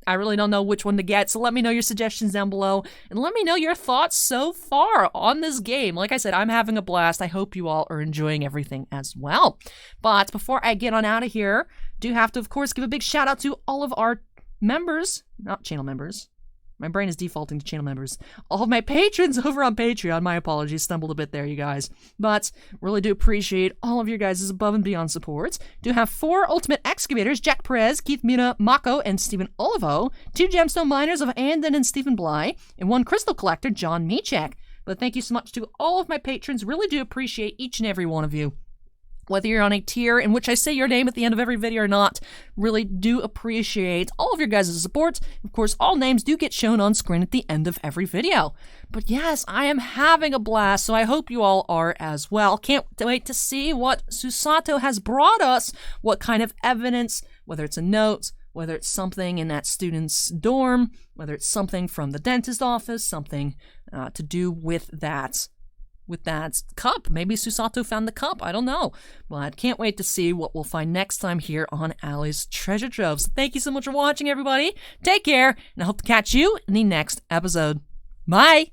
I really don't know which one to get, so let me know your suggestions down below, and let me know your thoughts so far on this game. Like I said, I'm having a blast. I hope you all are enjoying everything as well. But before I get on out of here, do have to, of course, give a big shout out to all of our members, not channel members. My brain is defaulting to channel members. All of my patrons over on Patreon. My apologies, stumbled a bit there, you guys. But really do appreciate all of your guys' above and beyond support. Do have 4 Ultimate Excavators, Jack Perez, Keith Mina, Mako, and Stephen Olivo. 2 Gemstone Miners of Andon and Stephen Bly. And 1 Crystal Collector, John Michek. But thank you so much to all of my patrons. Really do appreciate each and every one of you. Whether you're on a tier in which I say your name at the end of every video or not, really do appreciate all of your guys' support. Of course, all names do get shown on screen at the end of every video. But yes, I am having a blast, so I hope you all are as well. Can't wait to see what Susato has brought us, what kind of evidence, whether it's a note, whether it's something in that student's dorm, whether it's something from the dentist office, something to do with that cup. Maybe Susato found the cup. I don't know. Well, I can't wait to see what we'll find next time here on Allie's Treasure Trove. So thank you so much for watching, everybody. Take care, and I hope to catch you in the next episode. Bye!